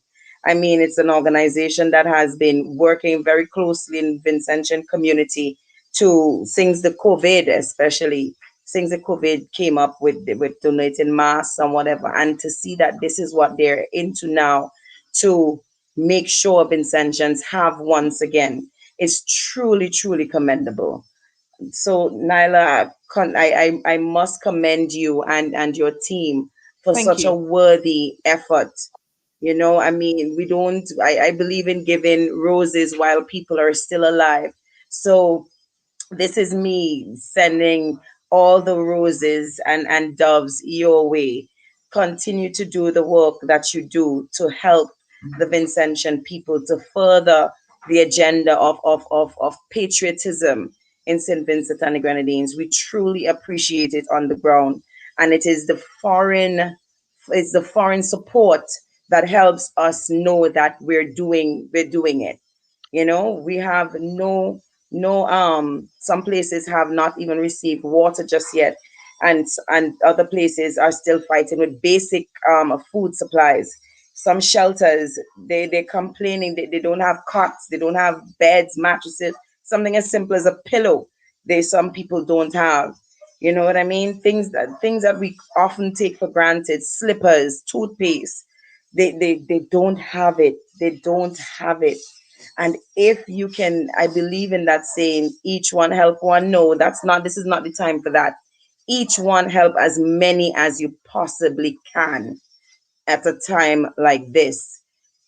I mean, it's an organization that has been working very closely in Vincentian community to since the COVID, especially since the COVID came up with donating masks and whatever, and to see that this is what they're into now, to make sure Vincentians have once again, is truly, truly commendable. So Nyla, I must commend you and your team for Thank such a you. worthy effort. I mean, we don't, I believe in giving roses while people are still alive. So this is me sending all the roses and doves your way. Continue to do the work that you do to help the Vincentian people, to further the agenda of patriotism in St. Vincent and the Grenadines. We truly appreciate it on the ground. And it's the foreign support that helps us know that we're doing it. We have some places have not even received water just yet, and other places are still fighting with basic food supplies. Some shelters, they're complaining they don't have cots, they don't have beds, mattresses, something as simple as a pillow, some people don't have. You know what I mean? Things that we often take for granted: slippers, toothpaste. They don't have it. They don't have it. And if you can, I believe in that saying, each one help one. No, this is not the time for that. Each one help as many as you possibly can at a time like this.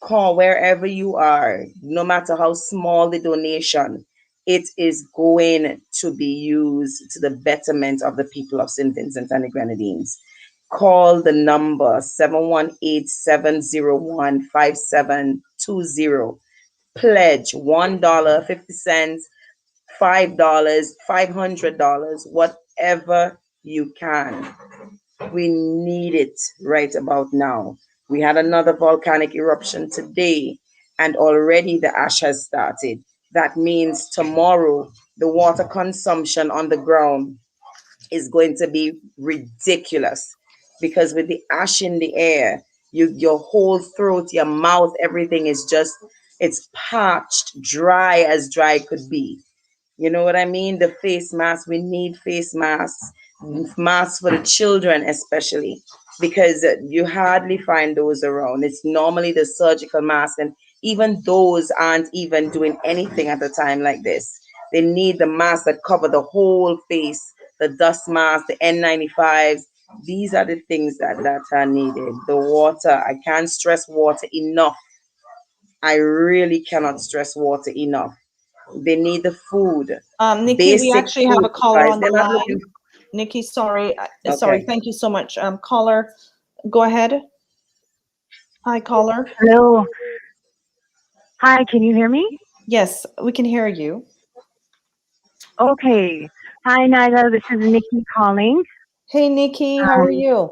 Call wherever you are, no matter how small the donation, it is going to be used to the betterment of the people of St. Vincent and the Grenadines. Call the number 718-701-5720. Pledge $1.50, $5, $500, whatever you can. We need it right about now. We had another volcanic eruption today, and already the ash has started. That means tomorrow the water consumption on the ground is going to be ridiculous, because with the ash in the air, your whole throat, your mouth, everything is just, it's parched, dry as dry could be. You know what I mean? The face mask, we need face masks, masks for the children especially, because you hardly find those around. It's normally the surgical mask, and even those aren't even doing anything at a time like this. They need the masks that cover the whole face, the dust mask, the N95s. These are the things that are needed. The water, I can't stress water enough. I really cannot stress water enough. They need the food, Nikki, we basic actually have food a caller supplies. on the They're not line. looking. Nikki, sorry. Sorry. Okay. Thank you so much. Caller, go ahead. Hi, caller. Hello. Hi, can you hear me? Yes, we can hear you. Okay. Hi, Nyla. This is Nikki calling. Hey, Nikki, how are you?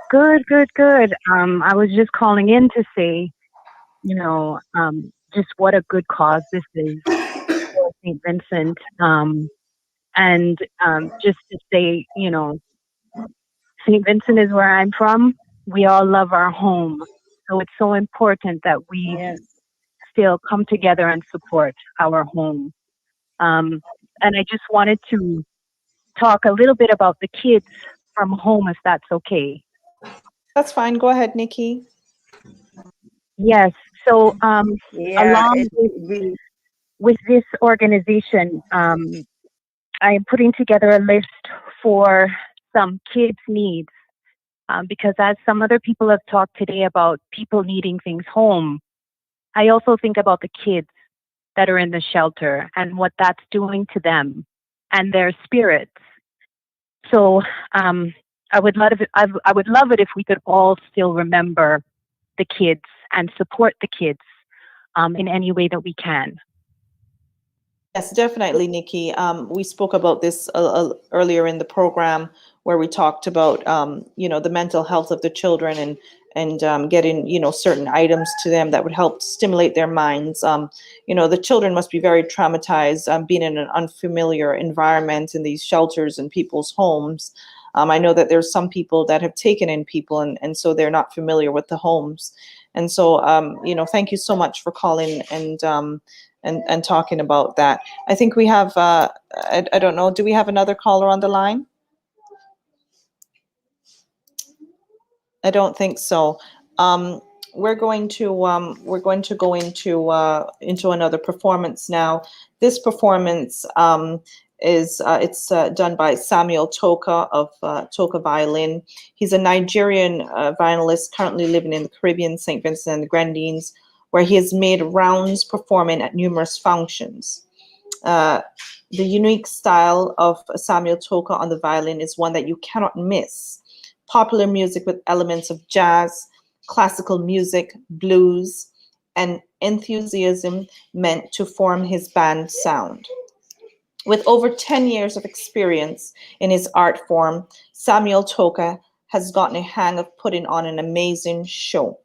Good, good, good. I was just calling in to say, just what a good cause this is for St. Vincent. And just to say, St. Vincent is where I'm from. We all love our home. So it's so important that we still come together and support our home. And I just wanted to talk a little bit about the kids from home, if that's okay. That's fine. Go ahead, Nikki. Yes. So, Yeah, along with this organization, I am putting together a list for some kids' needs. Because as some other people have talked today about people needing things home, I also think about the kids that are in the shelter and what that's doing to them and their spirits. So I would love it. I would love it if we could all still remember the kids and support the kids in any way that we can. Yes, definitely, Nikki. We spoke about this earlier in the program where we talked about, the mental health of the children and getting, certain items to them that would help stimulate their minds. The children must be very traumatized being in an unfamiliar environment in these shelters and people's homes. I know that there's some people that have taken in people and so they're not familiar with the homes. And so, thank you so much for calling and talking about that. I think we have, I don't know, do we have another caller on the line? I don't think so. We're going to go into another performance now. This performance is it's done by Samuel Toka of Toka Violin. He's a Nigerian violinist currently living in the Caribbean, St. Vincent and the Grenadines, where he has made rounds performing at numerous functions. The unique style of Samuel Toka on the violin is one that you cannot miss. Popular music with elements of jazz, classical music, blues, and enthusiasm meant to form his band sound. With over 10 years of experience in his art form, Samuel Toka has gotten a hang of putting on an amazing show.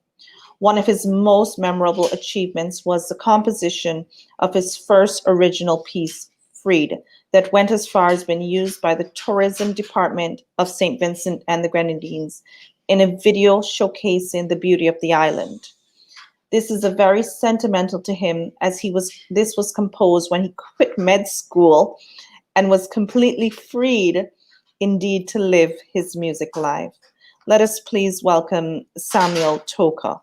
One of his most memorable achievements was the composition of his first original piece, Freed, that went as far as being used by the tourism department of St. Vincent and the Grenadines in a video showcasing the beauty of the island. This is a very sentimental to him as this was composed when he quit med school and was completely freed indeed to live his music life. Let us please welcome Samuel Toka.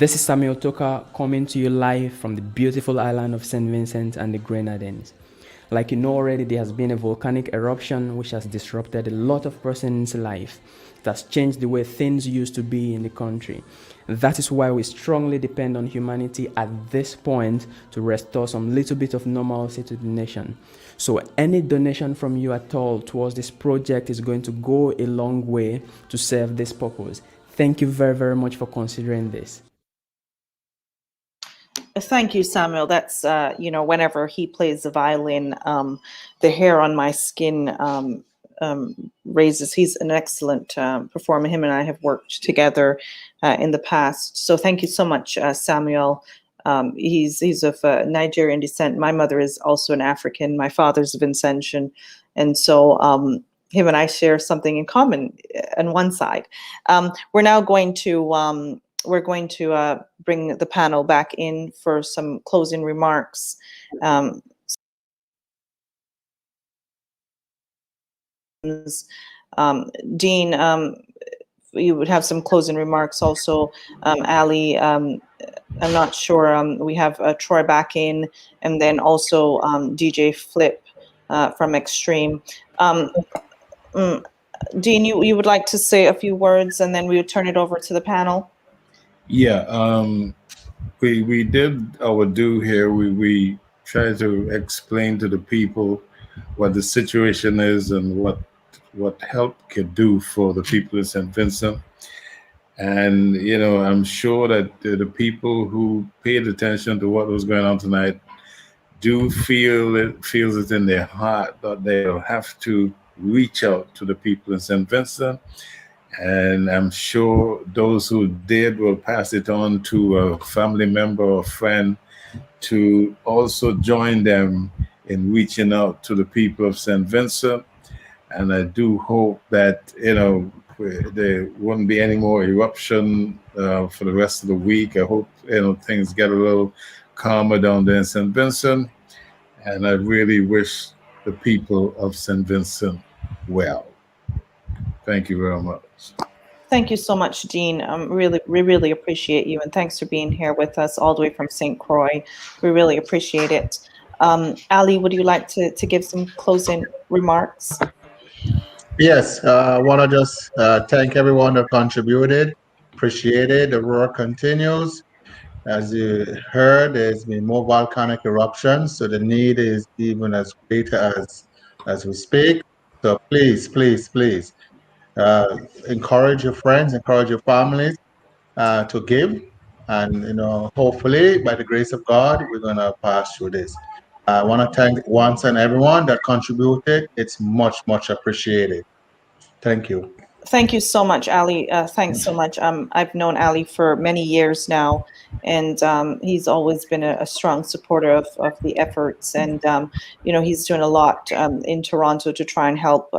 This is Samuel Toka coming to you live from the beautiful island of St. Vincent and the Grenadines. Like you know already, there has been a volcanic eruption which has disrupted a lot of persons' life. It has changed the way things used to be in the country. That is why we strongly depend on humanity at this point to restore some little bit of normalcy to the nation. So any donation from you at all towards this project is going to go a long way to serve this purpose. Thank you very, very much for considering this. Thank you, Samuel. That's, whenever he plays the violin, the hair on my skin raises. He's an excellent performer. Him and I have worked together in the past. So thank you so much, Samuel. He's of Nigerian descent. My mother is also an African. My father's a Vincentian. And so him and I share something in common on one side. We're now going to bring the panel back in for some closing remarks. Dean, you would have some closing remarks also. Ali, I'm not sure. We have Troy back in, and then also DJ Flip from Extreme. Dean, you would like to say a few words, and then we would turn it over to the panel. Yeah, we did our due here. We tried to explain to the people what the situation is and what help could do for the people in St. Vincent. And I'm sure that the people who paid attention to what was going on tonight do feels it in their heart that they'll have to reach out to the people in St. Vincent. And I'm sure those who did will pass it on to a family member or friend to also join them in reaching out to the people of St. Vincent. And I do hope that, there won't be any more eruption for the rest of the week. I hope, things get a little calmer down there in St. Vincent. And I really wish the people of St. Vincent well. Thank you very much. Thank you so much, Dean. We really appreciate you, and thanks for being here with us all the way from St. Croix. We really appreciate it. Ali, would you like to give some closing remarks? Yes, I want to just thank everyone that contributed. Appreciate it. The work continues. As you heard, there's been more volcanic eruptions, so the need is even as great as we speak. So please, please, please, encourage your friends, encourage your families to give, and hopefully, by the grace of God, we're gonna pass through this. I want to thank once and everyone that contributed. It's much, much appreciated. Thank you. Thank you so much, Ali. Thanks so much. I've known Ali for many years now, and he's always been a strong supporter of the efforts. And, he's doing a lot in Toronto to try and help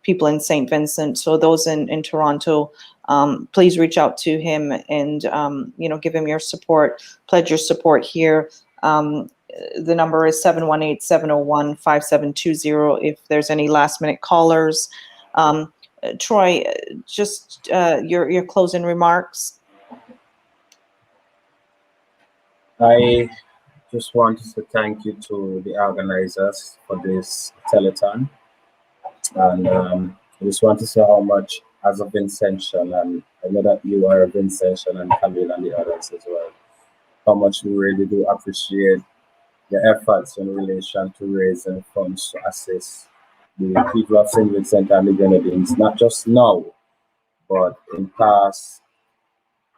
people in St. Vincent. So those in Toronto, please reach out to him and, give him your support, pledge your support here. The number is 718-701-5720 if there's any last minute callers. Troy, just your closing remarks. I just wanted to thank you to the organizers for this telethon, and I just want to say how much, as a Vincentian, and I know that you are a Vincentian and Camille and the others as well, how much we really do appreciate the efforts in relation to raising funds to assist the people of St. Vincent and the Grenadines, not just now, but in past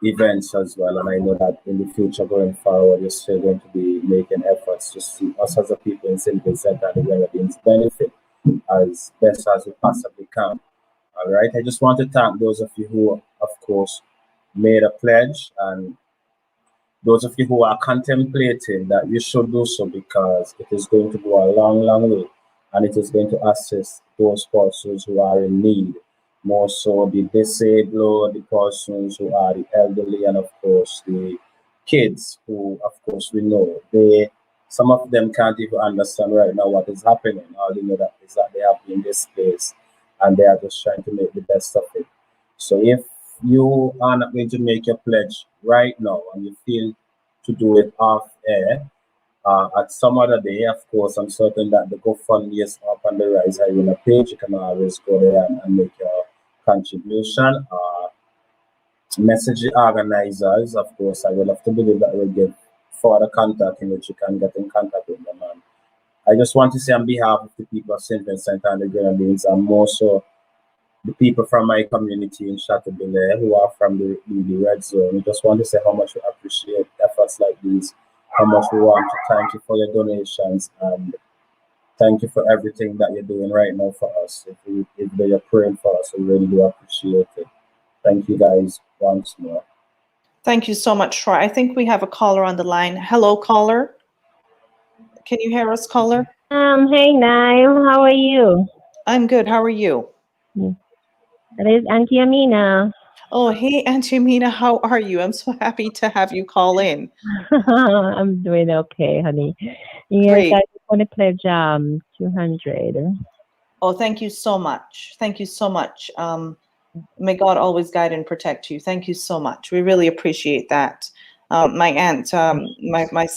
events as well. And I know that in the future going forward, you're still going to be making efforts to see us as a people in St. Vincent and the Grenadines benefit as best as we possibly can. All right. I just want to thank those of you who, of course, made a pledge, and those of you who are contemplating that you should do so, because it is going to go a long, long way, and it is going to assist those persons who are in need, more so the disabled, the persons who are the elderly, and of course the kids who, of course, we know some of them can't even understand right now what is happening. All they know that is that they have been displaced and they are just trying to make the best of it. So if you are not going to make your pledge right now and you feel to do it off air, at some other day, of course, I'm certain that the GoFundMe is up on the Rise Arena page. You can always go there and make your contribution. Message the organizers, of course. I will have to believe that we'll get further contact in which you can get in contact with them. And I just want to say on behalf of the people of St. Vincent and the Grenadines, and more so the people from my community in Chateaubelair who are from the Red Zone, we just want to say how much we appreciate efforts like these, how much we want to thank you for your donations, and thank you for everything that you're doing right now for us. If you're praying for us, we really do appreciate it. Thank you guys once more. Thank you so much, Troy. I think we have a caller on the line. Hello, caller. Can you hear us, caller? Hey, Niall. How are you? I'm good. How are you? That is Auntie Amina. Oh, hey, Auntie Amina. How are you? I'm so happy to have you call in. I'm doing okay, honey. Yes, Great. I just want to pledge 200. Oh, thank you so much. Thank you so much. May God always guide and protect you. Thank you so much. We really appreciate that. My aunt, my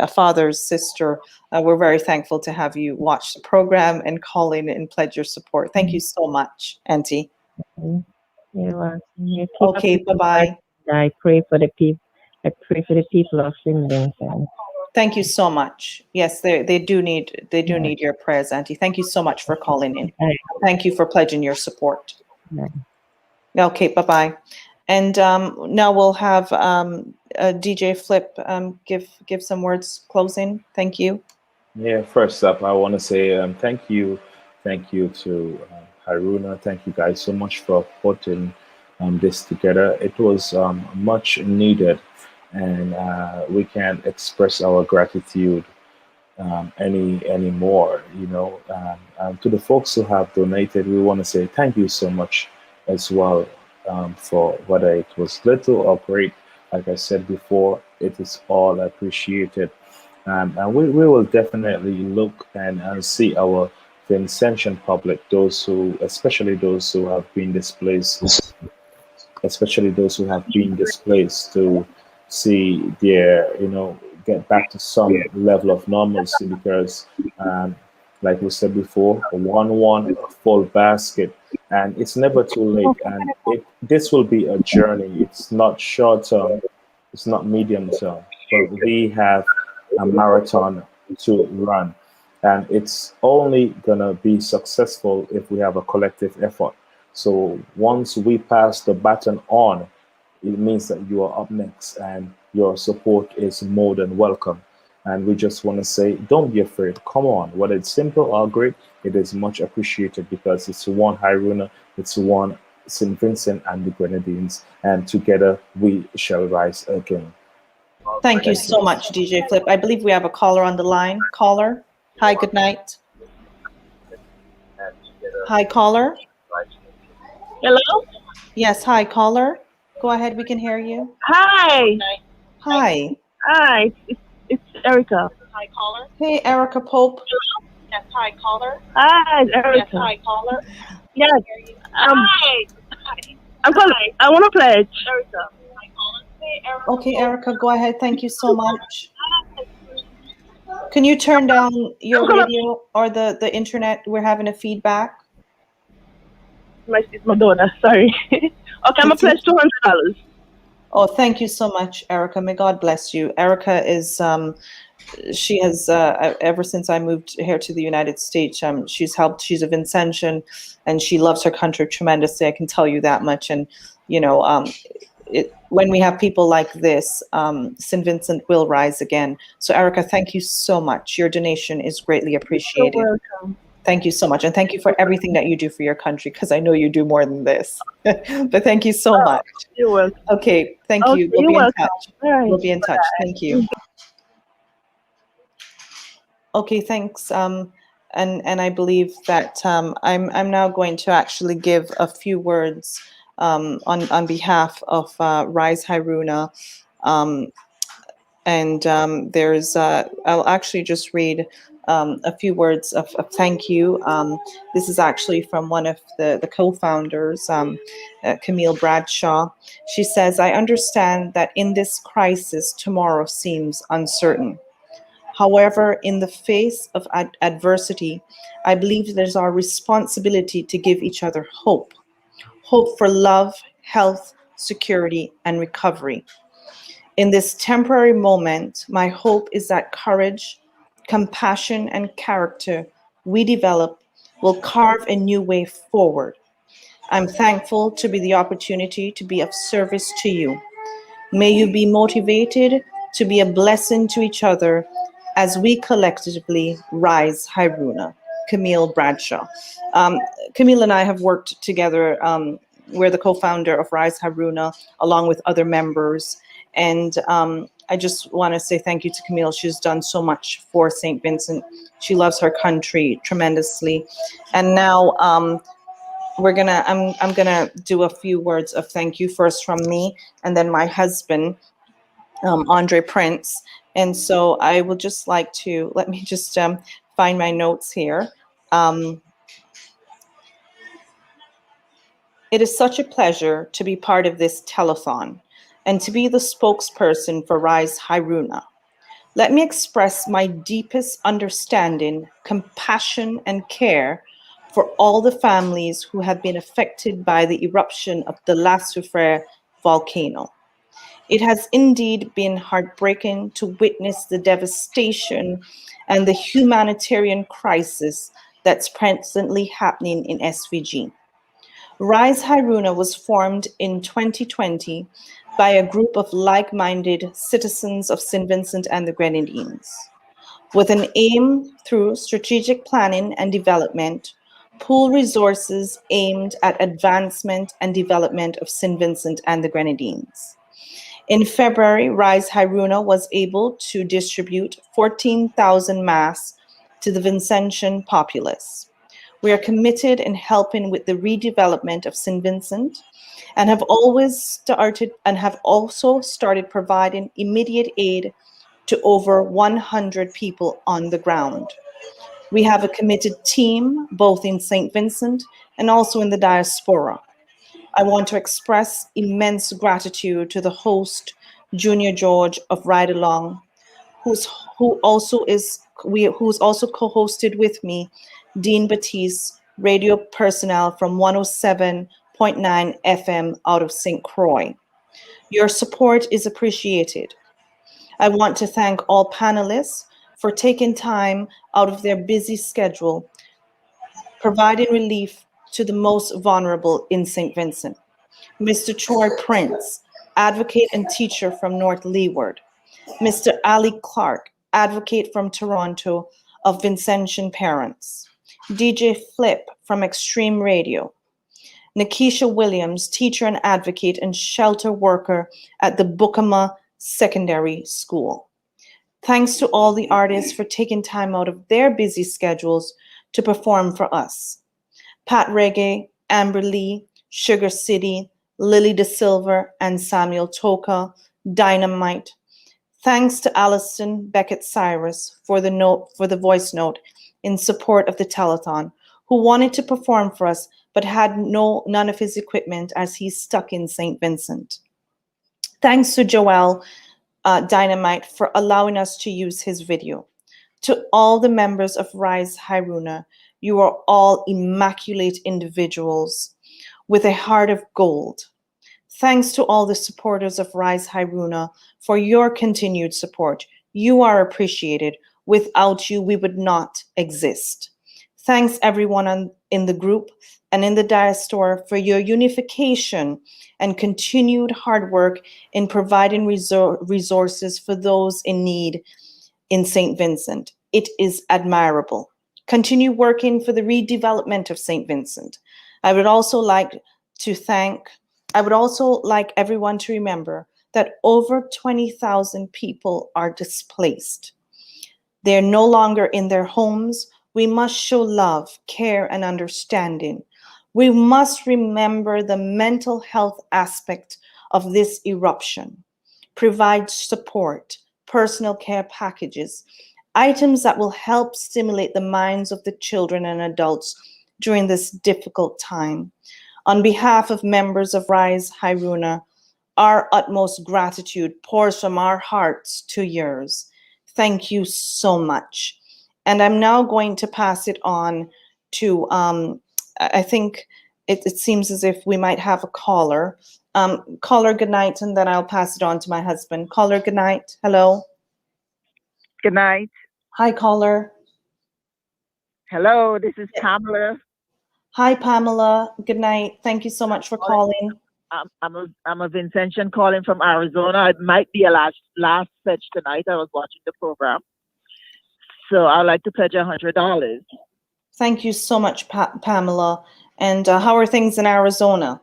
father's sister, we're very thankful to have you watch the program and call in and pledge your support. Thank you so much, Auntie. You're welcome. You keep up Okay, the good bye-bye. work. I pray for the people. I pray for the people of St. Vincent. Thank you so much. Yes, they do need your prayers, Auntie. Thank you so much for calling in. Thank you for pledging your support. Okay, bye-bye. And now we'll have DJ Flip give some words closing. Thank you. Yeah, first up, I want to say thank you. Thank you to Haruna. Thank you guys so much for putting this together. It was much needed, and we can't express our gratitude any more. To the folks who have donated, we want to say thank you so much as well for whether it was little or great. Like I said before, it is all appreciated. And we will definitely look and see our Vincentian public, especially those who have been displaced, to see get back to some level of normalcy because, like we said before, one full basket, and it's never too late. And this will be a journey. It's not short term, it's not medium term, but we have a marathon to run, and it's only gonna be successful if we have a collective effort. So once we pass the baton on, it means that you are up next and your support is more than welcome. And we just want to say, don't be afraid. Come on. Whether it's simple or great, it is much appreciated because it's one Haruna, it's one St. Vincent and the Grenadines, and together we shall rise again. Thank you so much, DJ Flip. I believe we have a caller on the line. Caller, hi, good night. Hi, caller. Hello? Yes, hi, caller. Go ahead, we can hear you. Hi. Hi. Hi, it's Erica. Hi, caller. Hey, Erica Pope. Hello? Yes, hi, caller. Hi, Erica. Yes, hi, caller. Yes. Hi. I'm calling. I want to pledge. Erica. Hi, caller. Hey, Erica. Okay, Erica, go ahead. Thank you so much. Can you turn down your radio or the internet? We're having a feedback. It's my daughter. Sorry. Okay, I'm gonna pledge $200. Oh, thank you so much, Erica. May God bless you. Erica is she has ever since I moved here to the United States, she's helped. She's a Vincentian, and she loves her country tremendously. I can tell you that much. And when we have people like this, St. Vincent will rise again. So, Erica, thank you so much. Your donation is greatly appreciated. You're welcome. Thank you so much. And thank you for everything that you do for your country, because I know you do more than this. But thank you so much. You're welcome. Okay, thank you. We'll You're be in welcome. touch. Right. We'll be in touch. Bye. Thank you. Okay, thanks. And I believe that I'm now going to actually give a few words on behalf of Rise Haruna. There's I'll actually just read a few words of thank you. This is actually from one of the co-founders, Camille Bradshaw. She says, I understand that in this crisis, tomorrow seems uncertain. However, in the face of adversity, I believe it is our responsibility to give each other hope. Hope for love, health, security, and recovery. In this temporary moment, my hope is that courage, compassion, and character we develop will carve a new way forward. I'm thankful to be the opportunity to be of service to you. May you be motivated to be a blessing to each other as we collectively rise Haruna. Camille Bradshaw. Camille and I have worked together. We're the co-founder of Rise Haruna, along with other members. And I just want to say thank you to Camille. She's done so much for St. Vincent. She loves her country tremendously. And now I'm gonna do a few words of thank you, first from me, and then my husband, Andre Prince. And so I would just like to, let me just find my notes here. It is such a pleasure to be part of this telethon and to be the spokesperson for Rise Haruna. Let me express my deepest understanding, compassion, and care for all the families who have been affected by the eruption of the La Soufrière volcano. It has indeed been heartbreaking to witness the devastation and the humanitarian crisis that's presently happening in SVG. Rise Haruna was formed in 2020 by a group of like-minded citizens of St. Vincent and the Grenadines, with an aim through strategic planning and development, pool resources aimed at advancement and development of St. Vincent and the Grenadines. In February, Rise Haruna was able to distribute 14,000 masks to the Vincentian populace. We are committed in helping with the redevelopment of St. Vincent and have also started providing immediate aid to over 100 people on the ground. We have a committed team both in St. Vincent and also in the diaspora. I want to express immense gratitude to the host, Junior George of Ride Along, who's also co-hosted with me, Dean Batiste, radio personnel from 107.9 FM out of St. Croix. Your support is appreciated. I want to thank all panelists for taking time out of their busy schedule, providing relief to the most vulnerable in St. Vincent. Mr. Troy Prince, advocate and teacher from North Leeward. Mr. Ali Clark, advocate from Toronto of Vincentian parents. DJ Flip from Extreme Radio. Nikisha Williams, teacher and advocate and shelter worker at the Bukama Secondary School. Thanks to all the artists for taking time out of their busy schedules to perform for us. Pat Reggae, Amber Lee, Sugar City, Lily De Silva, and Samuel Toka, Dynamite. Thanks to Alison Beckett Cyrus for the voice note in support of the telethon, who wanted to perform for us but had none of his equipment as he's stuck in St. Vincent. Thanks to Joel Dynamite for allowing us to use his video. To all the members of Rise Haruna, you are all immaculate individuals with a heart of gold. Thanks to all the supporters of Rise Haruna for your continued support. You are appreciated. Without you, we would not exist. Thanks everyone in the group and in the diaspora for your unification and continued hard work in providing resources for those in need in St. Vincent. It is admirable. Continue working for the redevelopment of St. Vincent. I would also like everyone to remember that over 20,000 people are displaced. They're no longer in their homes. We must show love, care, and understanding. We must remember the mental health aspect of this eruption. Provide support, personal care packages, items that will help stimulate the minds of the children and adults during this difficult time. On behalf of members of Rise Haruna, our utmost gratitude pours from our hearts to yours. Thank you so much. And I'm now going to pass it on to, I think it seems as if we might have a caller. Caller, good night, and then I'll pass it on to my husband. Caller, good night. Hello. Good night. Hi, caller. Hello, this is Pamela. Hi, Pamela. Good night. Thank you so much for calling. I'm a Vincentian calling from Arizona. It might be a last fetch tonight. I was watching the program, so I'd like to pledge $100. Thank you so much, Pamela. And how are things in Arizona?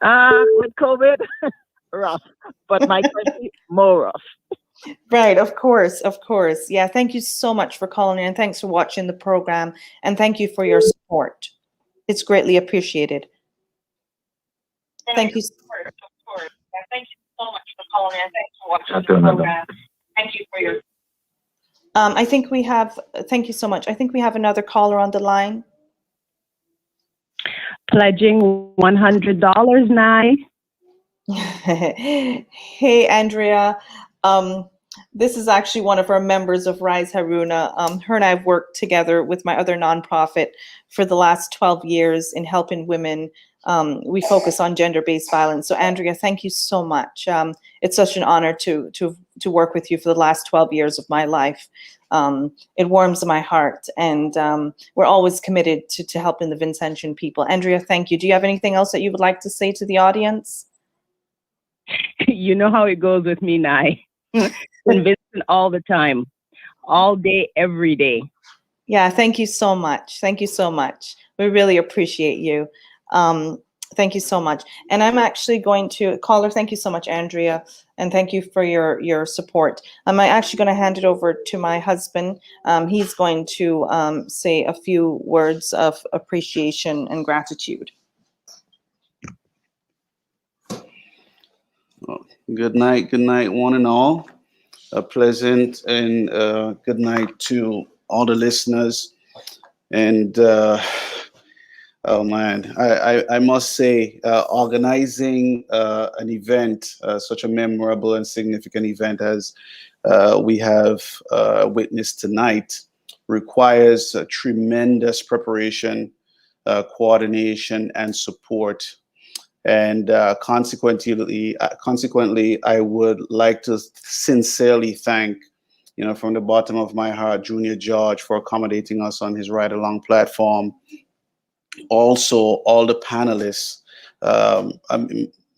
With COVID, rough, but my country more rough. Right, of course, of course. Yeah, thank you so much for calling in, and thanks for watching the program, and thank you for your support. It's greatly appreciated. Thank you. Thank you so much for calling in. Thanks for watching the program. Thank you for your. I think we have. Thank you so much. I think we have another caller on the line. Pledging $100 now. Hey, Andrea. This is actually one of our members of Rise Haruna. Her and I have worked together with my other nonprofit for the last 12 years in helping women. We focus on gender-based violence. So Andrea, thank you so much. It's such an honor to work with you for the last 12 years of my life. It warms my heart, and we're always committed to helping the Vincentian people. Andrea, thank you. Do you have anything else that you would like to say to the audience? You know how it goes with me, Nye. Vincent all the time, all day, every day. Yeah, thank you so much. Thank you so much. We really appreciate you. Thank you so much. And I'm actually going to, caller, thank you so much, Andrea, and thank you for your support. I'm actually going to hand it over to my husband. He's going to say a few words of appreciation and gratitude. Good night, one and all. A pleasant and good night to all the listeners. And oh man, I must say, organizing an event, such a memorable and significant event as we have witnessed tonight, requires tremendous preparation, coordination, and support. And consequently, I would like to sincerely thank, from the bottom of my heart, Junior George for accommodating us on his Ride Along platform. Also, all the panelists.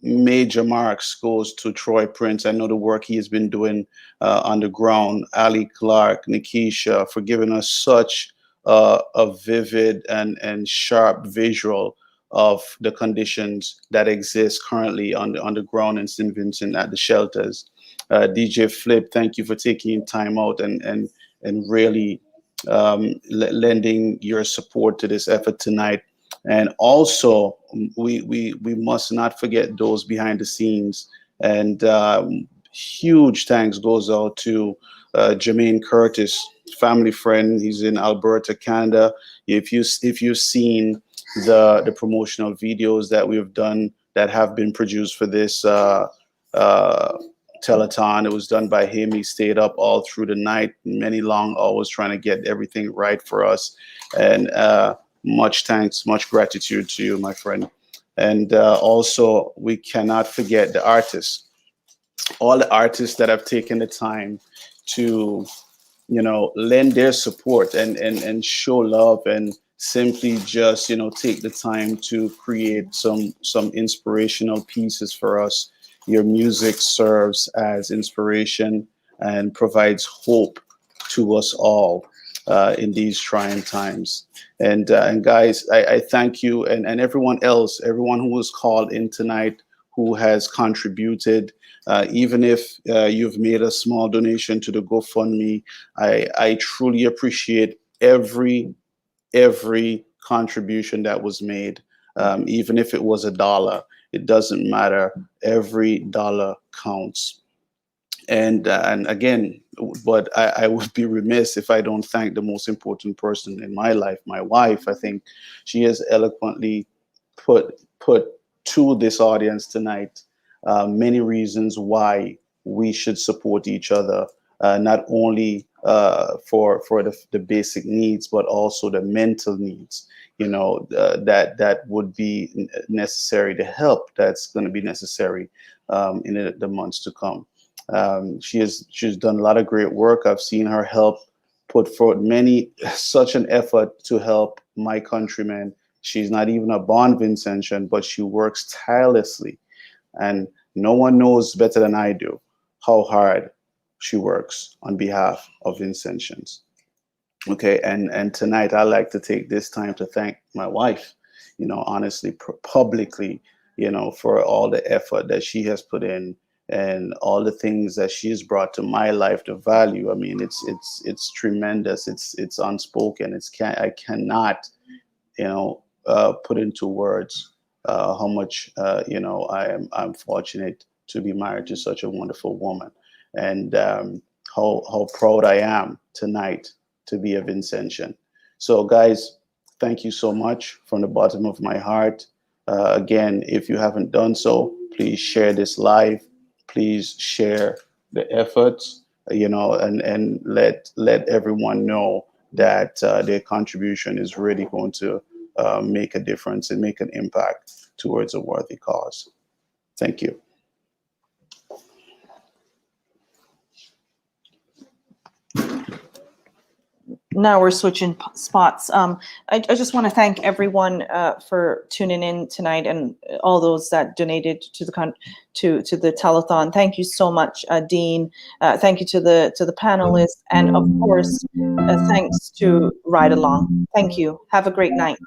Major marks goes to Troy Prince. I know the work he has been doing on the ground. Ali Clark, Nikisha, for giving us such a vivid and sharp visual of the conditions that exist currently on the ground in St. Vincent at the shelters. DJ Flip, thank you for taking time out and really lending your support to this effort tonight. And also, we must not forget those behind the scenes. And huge thanks goes out to Jermaine Curtis, family friend. He's in Alberta, Canada. If you've seen the promotional videos that we've done that have been produced for this telethon, it was done by him. He stayed up all through the night, many long hours, trying to get everything right for us. And much thanks, much gratitude to you, my friend. And also, we cannot forget the artists, all the artists that have taken the time to, lend their support and show love and simply just, take the time to create some inspirational pieces for us. Your music serves as inspiration and provides hope to us all in these trying times. And guys, I thank you and everyone else, everyone who was called in tonight, who has contributed. Even if you've made a small donation to the GoFundMe, I truly appreciate every contribution that was made, even if it was $1. It doesn't matter. Every dollar counts. And again, but I would be remiss if I don't thank the most important person in my life, my wife. I think she has eloquently put to this audience tonight many reasons why we should support each other, not only for the basic needs, but also the mental needs. That would be necessary, the help that's going to be necessary in the months to come. She's done a lot of great work. I've seen her help put forth such an effort to help my countrymen. She's not even a born Vincentian, but she works tirelessly. And no one knows better than I do how hard she works on behalf of Vincentians. Okay, and tonight I like to take this time to thank my wife, honestly, publicly, for all the effort that she has put in and all the things that she's brought to my life, the value. I mean, it's tremendous. It's unspoken. I cannot, put into words how much I'm fortunate to be married to such a wonderful woman, and how proud I am tonight to be a Vincentian. So, guys, thank you so much from the bottom of my heart. Again, if you haven't done so, please share this live. Please share the efforts, and let everyone know that their contribution is really going to make a difference and make an impact towards a worthy cause. Thank you. Now we're switching spots. I just want to thank everyone for tuning in tonight, and all those that donated to the telethon. Thank you so much, Dean. Thank you to the panelists, and of course, thanks to Ride Along. Thank you. Have a great night.